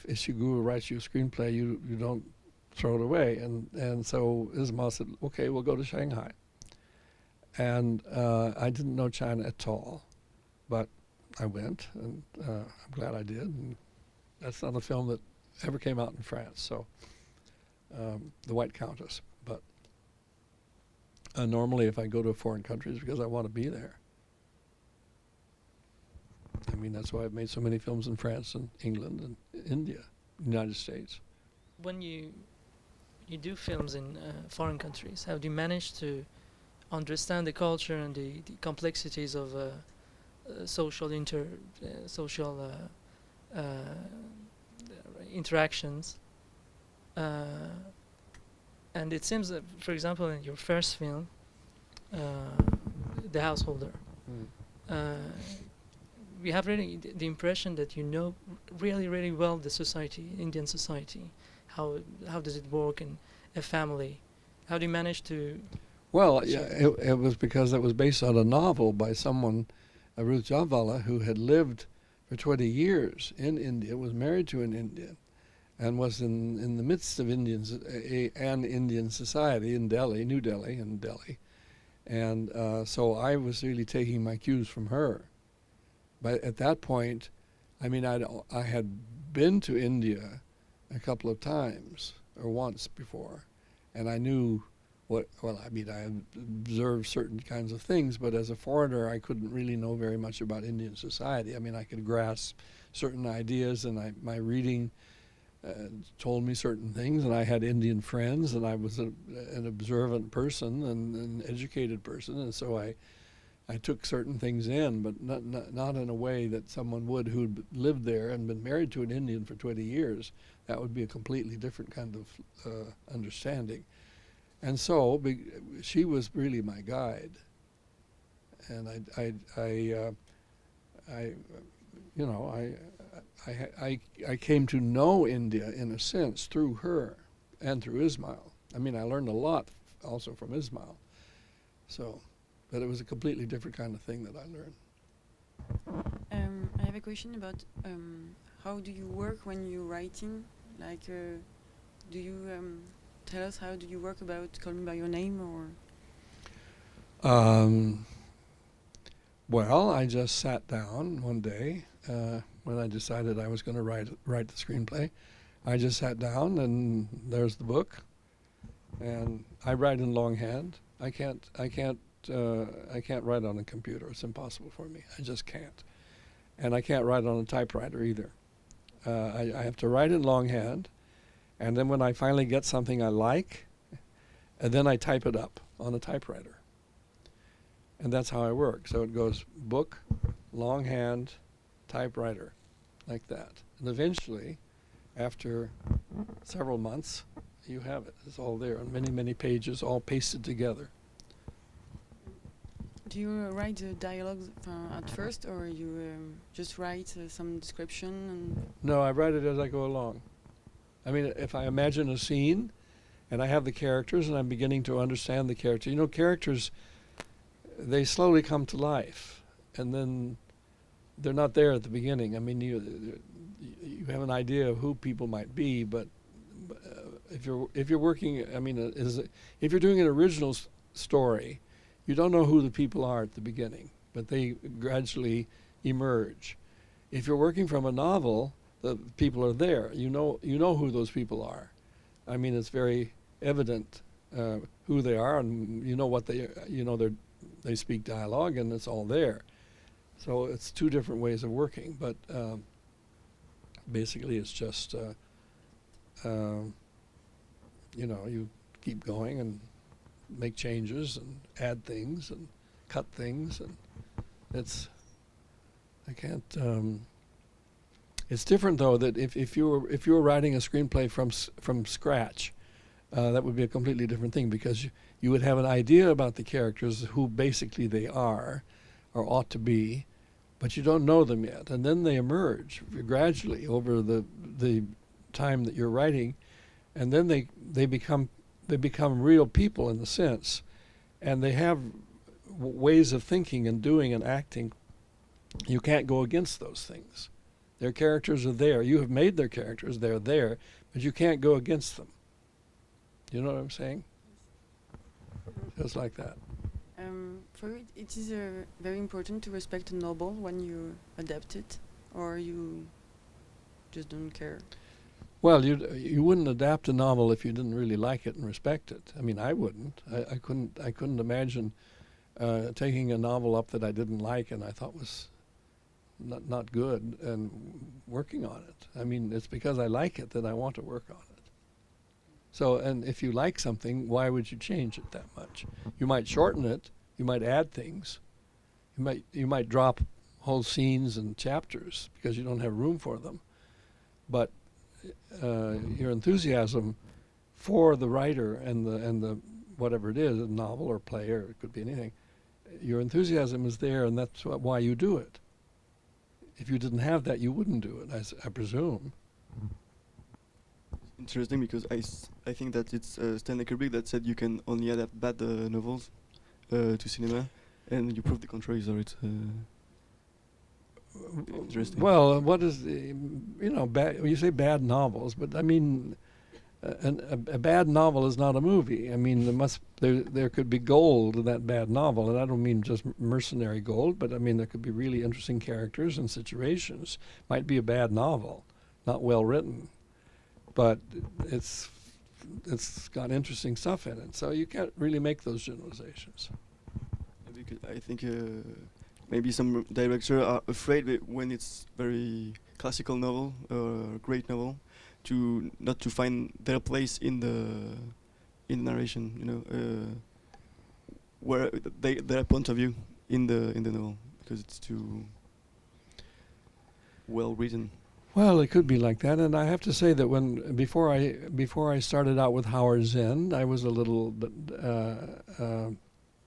Speaker 2: Ishiguro writes you a screenplay, you don't throw it away. And so Ismail said, okay, we'll go to Shanghai. And I didn't know China at all, but I went, and I'm glad I did. And that's not a film that ever came out in France, so The White Countess. But normally if I go to a foreign country, it's because I want to be there. I mean, that's why I've made so many films in France and England and India, United States.
Speaker 3: When you do films in foreign countries, how do you manage to understand the culture and the complexities of social interactions. And it seems that, for example, in your first film, The Householder, we have really the impression that you know really, really well the society, Indian society. How does it work in a family? How do you manage to?
Speaker 2: Well, yeah, it was because it was based on a novel by someone, Ruth Javala, who had lived for 20 years in India, was married to an Indian, and was in the midst of Indians, an Indian society in Delhi, New Delhi, in Delhi. And so I was really taking my cues from her. But at that point, I mean, I had been to India a couple of times, or once before, and I knew I had observed certain kinds of things, but as a foreigner, I couldn't really know very much about Indian society. I mean, I could grasp certain ideas, and my reading told me certain things, and I had Indian friends, and I was an observant person and an educated person, and so I took certain things in, but not in a way that someone would who'd lived there and been married to an Indian for 20 years. That would be a completely different kind of understanding. And so she was really my guide, and I came to know India in a sense through her and through Ismail. I mean, I learned a lot also from Ismail. So, but it was a completely different kind of thing that I learned.
Speaker 6: I have a question about how do you work when you're writing? Like, do you tell us how do you work about Call Me by Your Name, or?
Speaker 2: Well, I just sat down one day when I decided I was going to write the screenplay. I just sat down, and there's the book, and I write in longhand. I can't write on a computer. It's impossible for me. I just can't, and I can't write on a typewriter either. I have to write in longhand, and then when I finally get something I like, and then I type it up on a typewriter. And that's how I work. So it goes book, longhand, typewriter, like that. And eventually, after several months, you have it. It's all there on many, many pages, all pasted together.
Speaker 6: Do you write the dialogues at first, or you just write some description? And
Speaker 2: No, I write it as I go along. I mean, if I imagine a scene, and I have the characters, and I'm beginning to understand the character. You know, characters, they slowly come to life, and then they're not there at the beginning. I mean, you have an idea of who people might be, but if you're working, I mean, if you're doing an original story, you don't know who the people are at the beginning, but they gradually emerge. If you're working from a novel, the people are there. You know who those people are. I mean, it's very evident who they are, and you know what they speak dialogue, and it's all there. So it's two different ways of working, but basically it's just you keep going and make changes and add things and cut things, and it's different though, that if you were writing a screenplay from scratch, that would be a completely different thing, because you would have an idea about the characters, who basically they are or ought to be, but you don't know them yet, and then they emerge gradually over the time that you're writing, and then they become real people in the sense, and they have ways of thinking and doing and acting. You can't go against those things. Their characters are there. You have made their characters. They're there, but you can't go against them. You know what I'm saying? Just like that.
Speaker 6: For you, it is very important to respect a novel when you adapt it, or you just don't care?
Speaker 2: Well, you wouldn't adapt a novel if you didn't really like it and respect it. I mean, I wouldn't. I couldn't imagine taking a novel up that I didn't like and I thought was not good and working on it. I mean, it's because I like it that I want to work on it. So, and if you like something, why would you change it that much? You might shorten it. You might add things. You might drop whole scenes and chapters because you don't have room for them. But your enthusiasm for the writer and the whatever it is, a novel or play, or it could be anything, your enthusiasm is there, and that's why you do it. If you didn't have that, you wouldn't do it, I presume.
Speaker 1: Interesting, because I think that it's Stanley Kubrick that said you can only adapt bad novels to cinema, and you prove the contrary, so it's interesting.
Speaker 2: Well, what is the, bad? You say bad novels, but I mean, a bad novel is not a movie. I mean, there could be gold in that bad novel, and I don't mean just mercenary gold, but I mean there could be really interesting characters and situations. Might be a bad novel, not well written, but it's got interesting stuff in it. So you can't really make those generalizations.
Speaker 1: Because I think maybe some directors are afraid that when it's very classical novel or great novel, not to find their place in the narration, where their point of view in the novel, because it's too well written.
Speaker 2: Well, it could be like that, and I have to say that before I started out with Howard Zinn, I was a little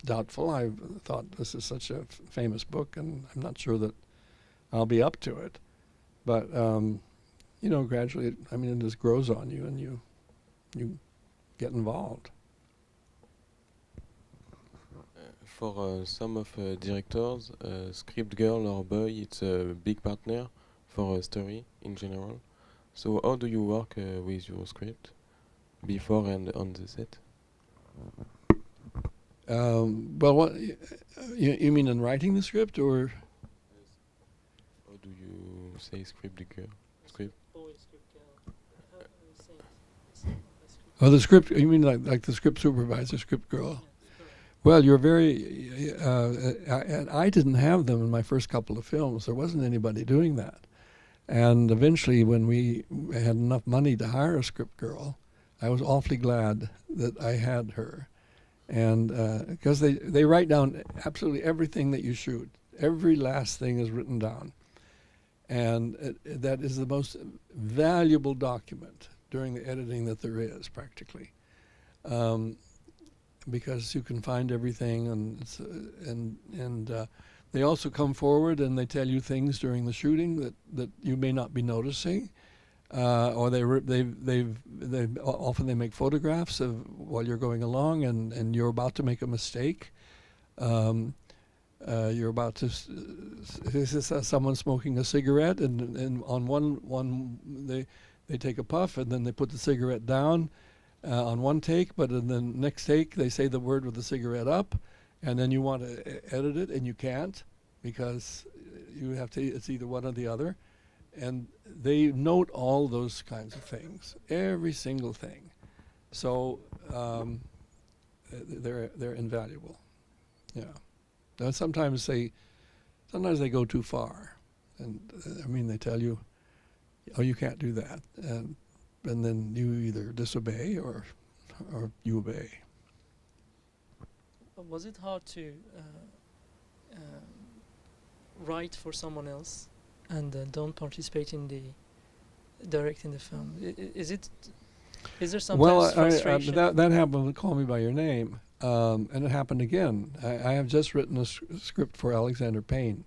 Speaker 2: doubtful. I thought this is such a famous book, and I'm not sure that I'll be up to it. But gradually, it just grows on you, and you get involved.
Speaker 4: For some of directors, script girl or boy, it's a big partner for a story in general. So how do you work with your script before and on the set?
Speaker 2: Well, what you mean in writing the script, or?
Speaker 4: How do you say script girl? Script.
Speaker 2: Oh, the script. You mean like the script supervisor, script girl? Well, you're very. I didn't have them in my first couple of films. There wasn't anybody doing that. And eventually, when we had enough money to hire a script girl, I was awfully glad that I had her. And because they write down absolutely everything that you shoot. Every last thing is written down. And that is the most valuable document during the editing that there is, practically. Because you can find everything, and they also come forward and they tell you things during the shooting that you may not be noticing, or they often they make photographs of while you're going along, and you're about to make a mistake. You're about to someone smoking a cigarette, and on one they take a puff and then they put the cigarette down on one take, but in the next take they say the word with the cigarette up, and then you want to edit it and you can't because you have to. It's either one or the other, and they note all those kinds of things, every single thing. So they're invaluable. Yeah. Now sometimes they go too far, and they tell you, oh, you can't do that, and then you either disobey or you obey.
Speaker 3: Was it hard to write for someone else and don't participate in the directing the film? Is there sometimes frustration?
Speaker 2: That happened with Call Me by Your Name, and it happened again. I have just written a script for Alexander Payne,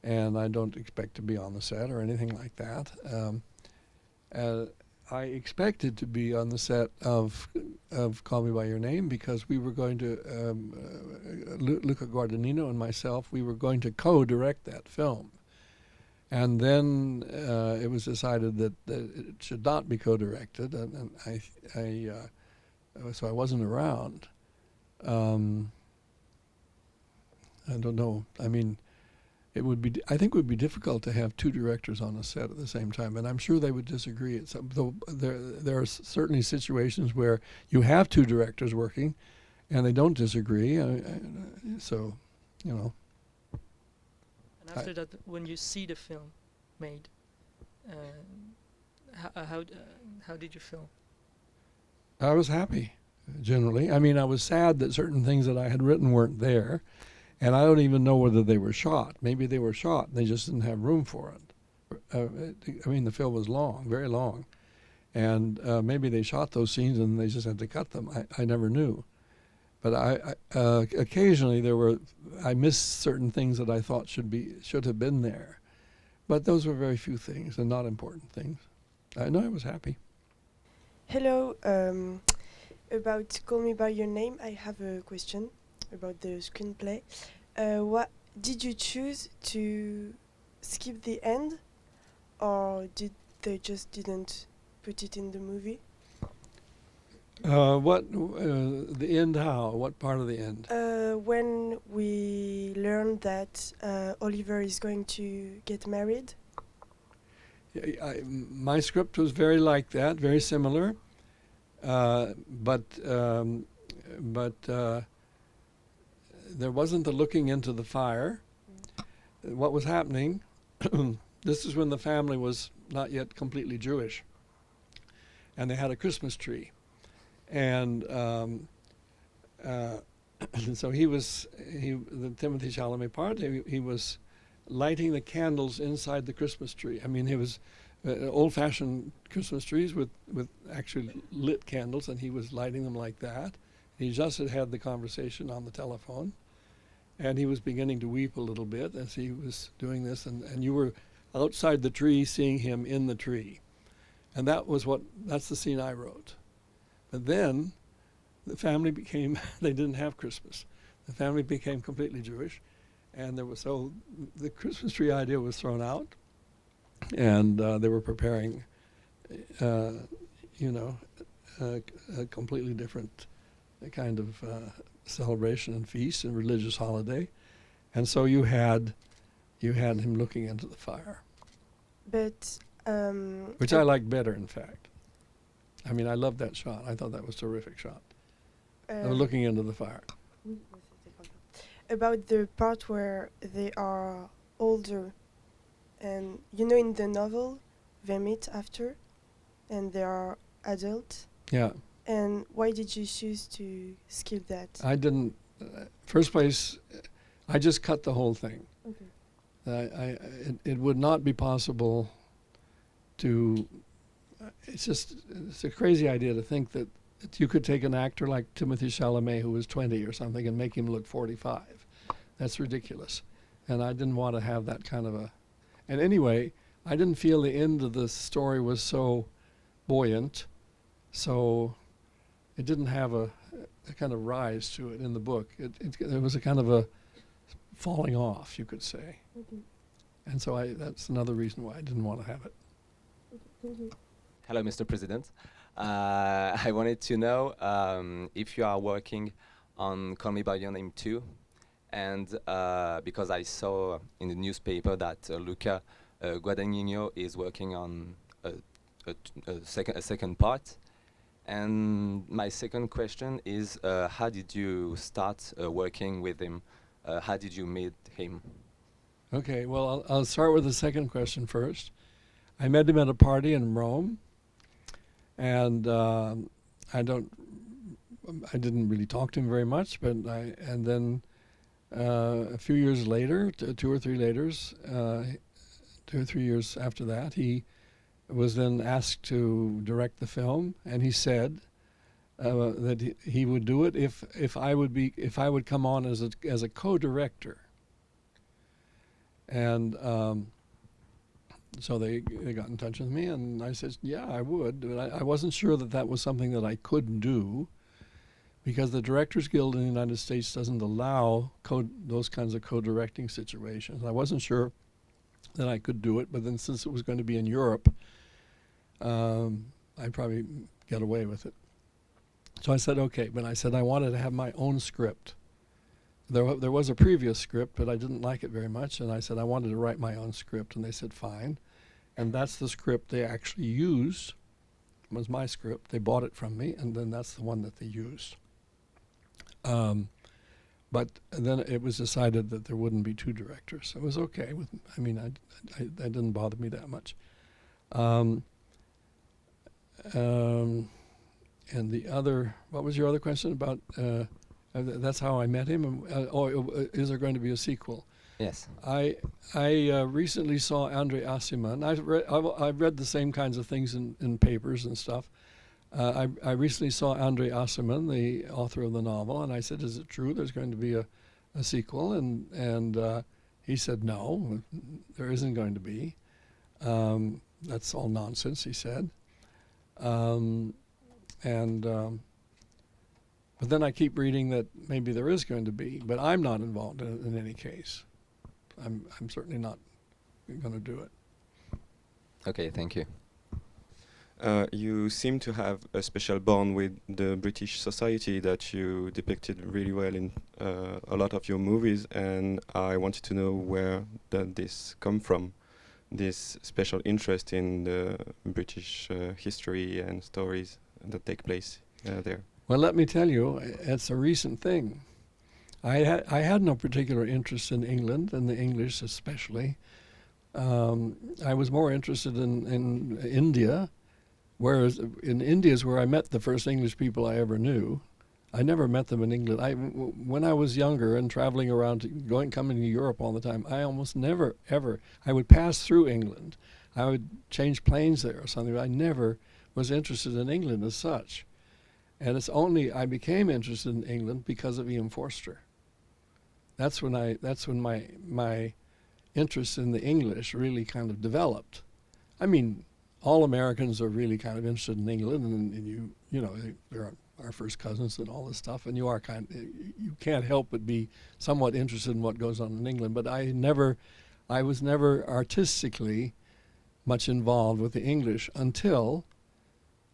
Speaker 2: and I don't expect to be on the set or anything like that. I expected to be on the set of Call Me by Your Name because we were going to, Luca Guadagnino and myself, we were going to co-direct that film. And then it was decided that it should not be co-directed, and so I wasn't around. I don't know. I think it would be difficult to have two directors on a set at the same time, and I'm sure they would disagree. There are certainly situations where you have two directors working, and they don't disagree. So,
Speaker 3: And after that, when you see the film made, how did you feel?
Speaker 2: I was happy, generally. I mean, I was sad that certain things that I had written weren't there, and I don't even know whether they were shot. Maybe they were shot, and they just didn't have room for it. I mean, the film was long, very long, and maybe they shot those scenes and they just had to cut them. I never knew. But occasionally I missed certain things that I thought should have been there. But those were very few things and not important things. I know I was happy.
Speaker 8: Hello, about Call Me By Your Name, I have a question about the screenplay. What did you choose to skip the end, or did they just didn't put it in the movie?
Speaker 2: The end how? What part of the end?
Speaker 8: When we learned that Oliver is going to get married.
Speaker 2: My script was very like that, very similar, but there wasn't the looking into the fire. What was happening, this is when the family was not yet completely Jewish, and they had a Christmas tree. And so the Timothy Chalamet part, he was lighting the candles inside the Christmas tree. I mean, it was old-fashioned Christmas trees with actually lit candles, and he was lighting them like that. He just had the conversation on the telephone, and he was beginning to weep a little bit as he was doing this, and you were outside the tree seeing him in the tree. And that's the scene I wrote. But then the family they didn't have Christmas. The family became completely Jewish, and so the Christmas tree idea was thrown out, and they were preparing, a completely different kind of celebration and feast and religious holiday, and so you had him looking into the fire.
Speaker 8: But
Speaker 2: which I like better, in fact. I mean, I loved that shot. I thought that was a terrific shot. Looking into the fire.
Speaker 8: About the part where they are older, and in the novel, they meet after, and they are adults.
Speaker 2: Yeah.
Speaker 8: And why did you choose to skip that?
Speaker 2: I didn't. First place, I just cut the whole thing.
Speaker 8: Okay.
Speaker 2: It would not be possible to. It's a crazy idea to think that you could take an actor like Timothy Chalamet, who was 20 or something, and make him look 45. That's ridiculous. And I didn't want to have that kind of a... And anyway, I didn't feel the end of the story was so buoyant, so it didn't have a kind of rise to it in the book. It was a kind of a falling off, you could say.
Speaker 8: Okay.
Speaker 2: And so that's another reason why I didn't want to have it.
Speaker 8: Okay, thank you.
Speaker 9: Hello, Mr. President. I wanted to know if you are working on Call Me By Your Name 2, and because I saw in the newspaper that Luca Guadagnino is working on a second part. And my second question is, how did you start working with him? How did you meet him?
Speaker 2: Okay, well, I'll start with the second question first. I met him at a party in Rome, and I didn't really talk to him very much, but then a few years later, 2 or 3 years after that, he was then asked to direct the film, and he said that he would do it if I would come on as a co-director. And so they got in touch with me, and I said, yeah, I would. But I wasn't sure that was something that I could do, because the Directors Guild in the United States doesn't allow those kinds of co-directing situations. I wasn't sure that I could do it, but then since it was going to be in Europe, I'd probably get away with it. So I said, okay, but I said I wanted to have my own script. There was a previous script, but I didn't like it very much, and I said I wanted to write my own script, and they said fine. And that's the script they actually used. It was my script. They bought it from me, and then that's the one that they used. But then it was decided that there wouldn't be 2 directors. So it was okay. That didn't bother me that much. the other, what was your other question about? That's how I met him. Is there going to be a sequel?
Speaker 9: Yes.
Speaker 2: I recently saw Andre Aciman. I've read the same kinds of things in papers and stuff. I recently saw Andre Aciman, the author of the novel, and I said, "Is it true there's going to be a sequel?" And he said, "No, there isn't going to be. That's all nonsense," he said. But then I keep reading that maybe there is going to be, but I'm not involved in any case. I'm certainly not going to do it.
Speaker 9: Okay, thank you.
Speaker 5: You seem to have a special bond with the British society that you depicted really well in a lot of your movies, and I wanted to know where did this come from, this special interest in the British history and stories that take place there.
Speaker 2: Well, let me tell you, it's a recent thing. I had no particular interest in England and the English especially. I was more interested in India, whereas in India is where I met the first English people I ever knew. I never met them in England. When I was younger and traveling around, coming to Europe all the time, I almost never, ever, I would pass through England. I would change planes there or something, but I never was interested in England as such. And it's only I became interested in England because of Ian Forster. That's when my interest in the English really kind of developed. I mean, all Americans are really kind of interested in England, and you know they're our first cousins and all this stuff, and you can't help but be somewhat interested in what goes on in England. But I was never artistically much involved with the English until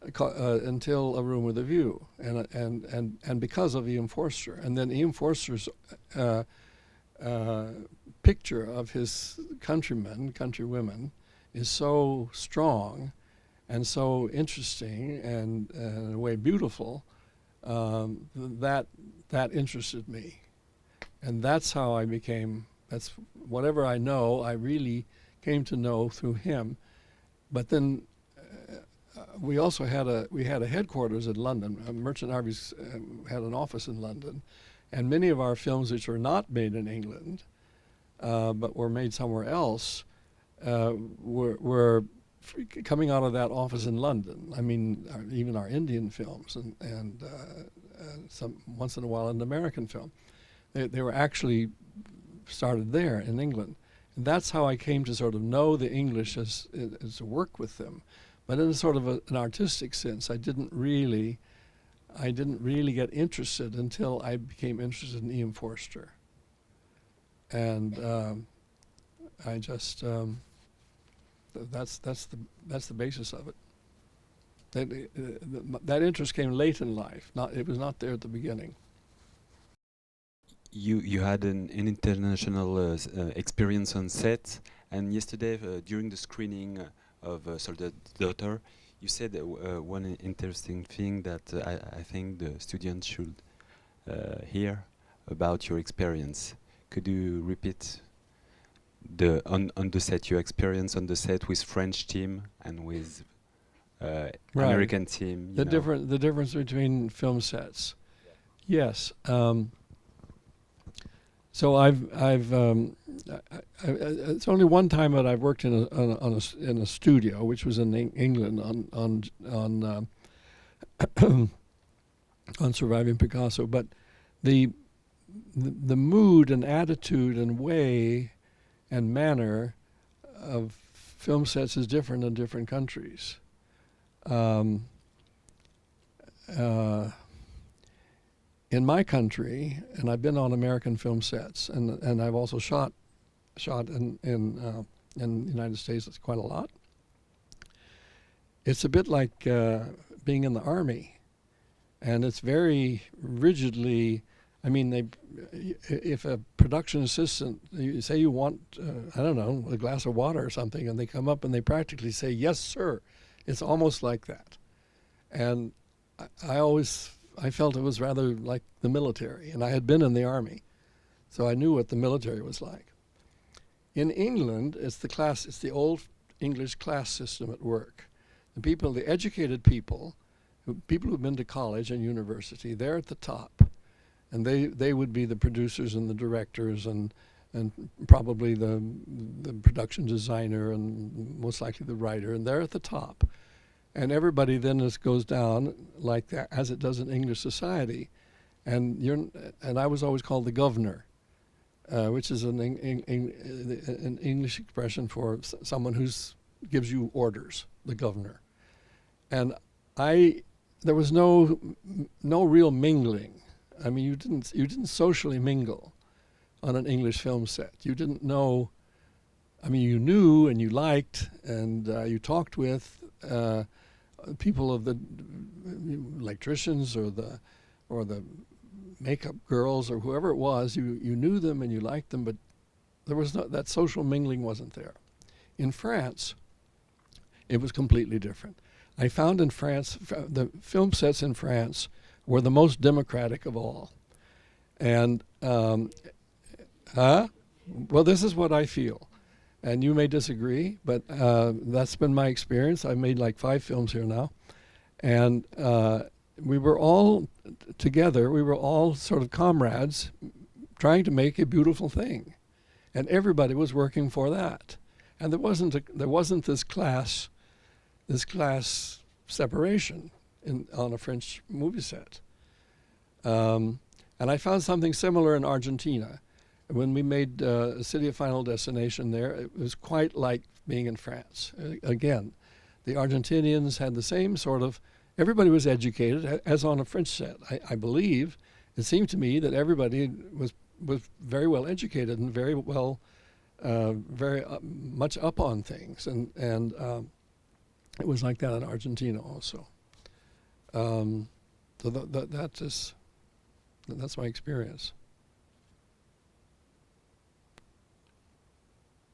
Speaker 2: A Room with a View, and because of Ian Forster, and then Ian Forster's picture of his countrywomen is so strong and so interesting and in a way beautiful that interested me, and that's how I became. That's whatever I know. I really came to know through him, but then. We also had a headquarters in London. Merchant Harvey's had an office in London, and many of our films which were not made in England, but were made somewhere else, were coming out of that office in London. I mean, even our Indian films and some once in a while an American film, they were actually started there in England, and that's how I came to sort of know the English as to work with them. But in a sort of an artistic sense, I didn't really get interested until I became interested in Ian Forster, and I just that's the basis of it. That interest came late in life. It was not there at the beginning.
Speaker 5: You had an international experience on set, and yesterday during the screening of Soldier's Daughter, you said one interesting thing that I think the students should hear about your experience. Could you repeat on the set, your experience on the set with French team and with American team?
Speaker 2: The difference between film sets. Yeah. Yes. So it's only one time that I've worked in a studio, which was in England on Surviving Picasso. But the mood and attitude and way and manner of film sets is different in different countries. In my country, and I've been on American film sets, and I've also shot in the United States. It's quite a lot. It's a bit like being in the army, and it's very rigidly. I mean, if a production assistant, you say you want, I don't know, a glass of water or something, and they come up and they practically say, "Yes, sir." It's almost like that, and I felt it was rather like the military, and I had been in the army, so I knew what the military was like. In England, it's the old English class system at work. The educated people, people who've been to college and university. They're at the top, and they would be the producers and the directors and probably the production designer and most likely the writer, and they're at the top. And everybody then goes down like that, as it does in English society. And I was always called the governor, which is an English expression for someone who gives you orders, the governor. And there was no real mingling. I mean, you didn't socially mingle on an English film set. You didn't know. I mean, you knew and you liked and you talked with people of the electricians or the makeup girls or whoever it was. You knew them and you liked them, but there was that social mingling wasn't there. In France, it was completely different. I found in France, the film sets in France were the most democratic of all. And, well, this is what I feel. And you may disagree, but that's been my experience. I've made like 5 films here now. And we were all together, we were all sort of comrades trying to make a beautiful thing. And everybody was working for that. And there wasn't this class separation on a French movie set. And I found something similar in Argentina. When we made City of Final Destination there, it was quite like being in France. Again, the Argentinians had the same sort of, everybody was educated as on a French set. I believe, it seemed to me that everybody was very well educated and very well, very much up on things. And it was like that in Argentina also. So that's my experience.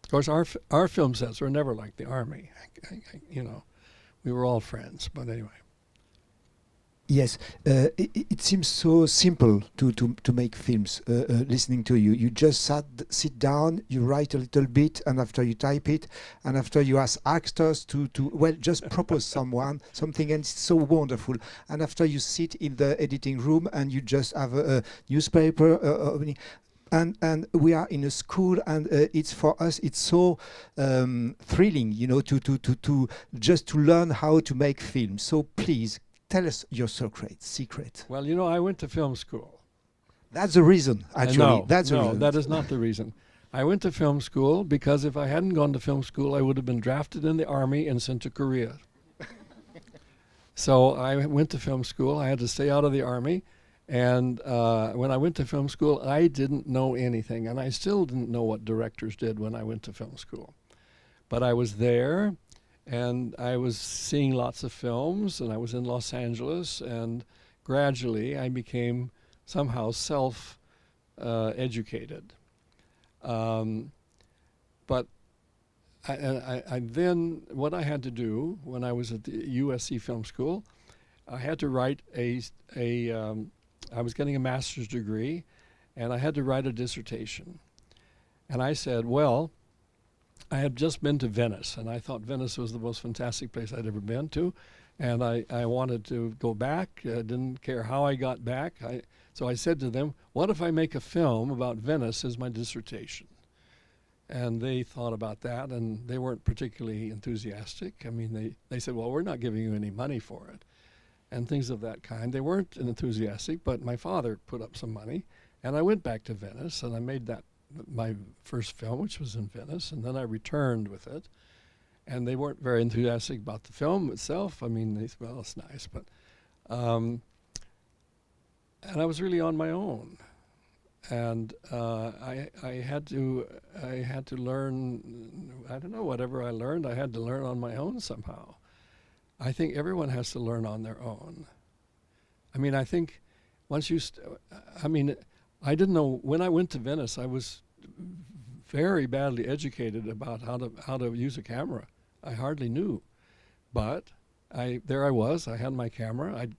Speaker 2: Of course, our film sets were never like the army. We were all friends. But anyway.
Speaker 10: Yes, it seems so simple to make films. Listening to you, you just sit down, you write a little bit, and after you type it, and after you ask actors to just propose something, and it's so wonderful. And after you sit in the editing room, and you just have a newspaper. And we are in a school, and it's for us. It's so thrilling, to just to learn how to make films. So please tell us your secret.
Speaker 2: Well, I went to film school.
Speaker 10: That's the reason, actually.
Speaker 2: No,
Speaker 10: that's the reason.
Speaker 2: That is not the reason. I went to film school because if I hadn't gone to film school, I would have been drafted in the army and sent to Korea. So I went to film school. I had to stay out of the army. And when I went to film school, I didn't know anything, and I still didn't know what directors did when I went to film school. But I was there, and I was seeing lots of films, and I was in Los Angeles, and gradually I became somehow self-educated. But I then, what I had to do when I was at the USC Film School, I had to write I was getting a master's degree, and I had to write a dissertation. And I said, well, I had just been to Venice, and I thought Venice was the most fantastic place I'd ever been to, and I wanted to go back. Didn't care how I got back. So I said to them, what if I make a film about Venice as my dissertation? And they thought about that, and they weren't particularly enthusiastic. I mean, they said, well, we're not giving you any money for it, and things of that kind. They weren't enthusiastic, but my father put up some money, and I went back to Venice, and I made my first film, which was in Venice, and then I returned with it, and they weren't very enthusiastic about the film itself. I mean, they said, well, it's nice, but, and I was really on my own, and I had to learn, I don't know, whatever I learned, I had to learn on my own somehow. I think everyone has to learn on their own. I mean, I think once you, I didn't know, when I went to Venice, I was very badly educated about how to use a camera. I hardly knew. But there I was, I had my camera. I'd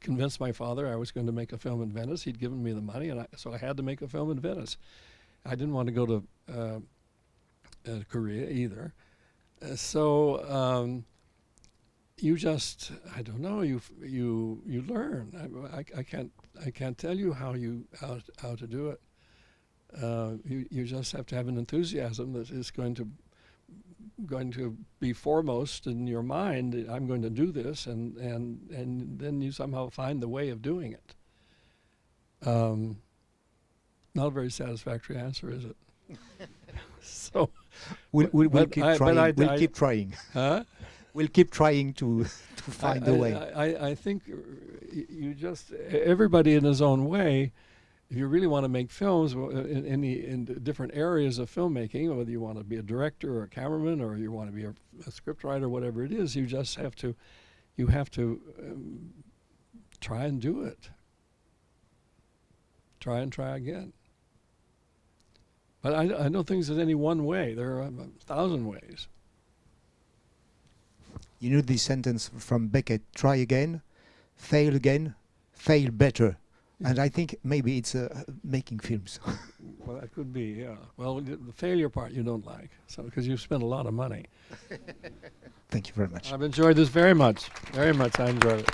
Speaker 2: convinced my father I was going to make a film in Venice. He'd given me the money, and so I had to make a film in Venice. I didn't want to go to Korea either. you just, I don't know, you learn. I can't tell you how to do it. You just have to have an enthusiasm that is going to be foremost in your mind. I'm going to do this, and then you somehow find the way of doing it. Not a very satisfactory answer, is it? So
Speaker 10: we'll keep trying.
Speaker 2: Huh?
Speaker 10: We'll keep trying to find the way.
Speaker 2: I think you just, everybody in his own way, if you really want to make films in different areas of filmmaking, whether you want to be a director or a cameraman or you want to be a script writer, whatever it is, you just have to, try and do it. Try and try again. But I don't think there's any one way. There are 1,000 ways.
Speaker 10: You know this sentence from Beckett, try again, fail better. And I think maybe it's making films.
Speaker 2: Well, that could be, yeah. Well, the failure part you don't like, so because you've spent a lot of money.
Speaker 10: Thank you very much.
Speaker 2: I've enjoyed this very much. Very much, I enjoyed it.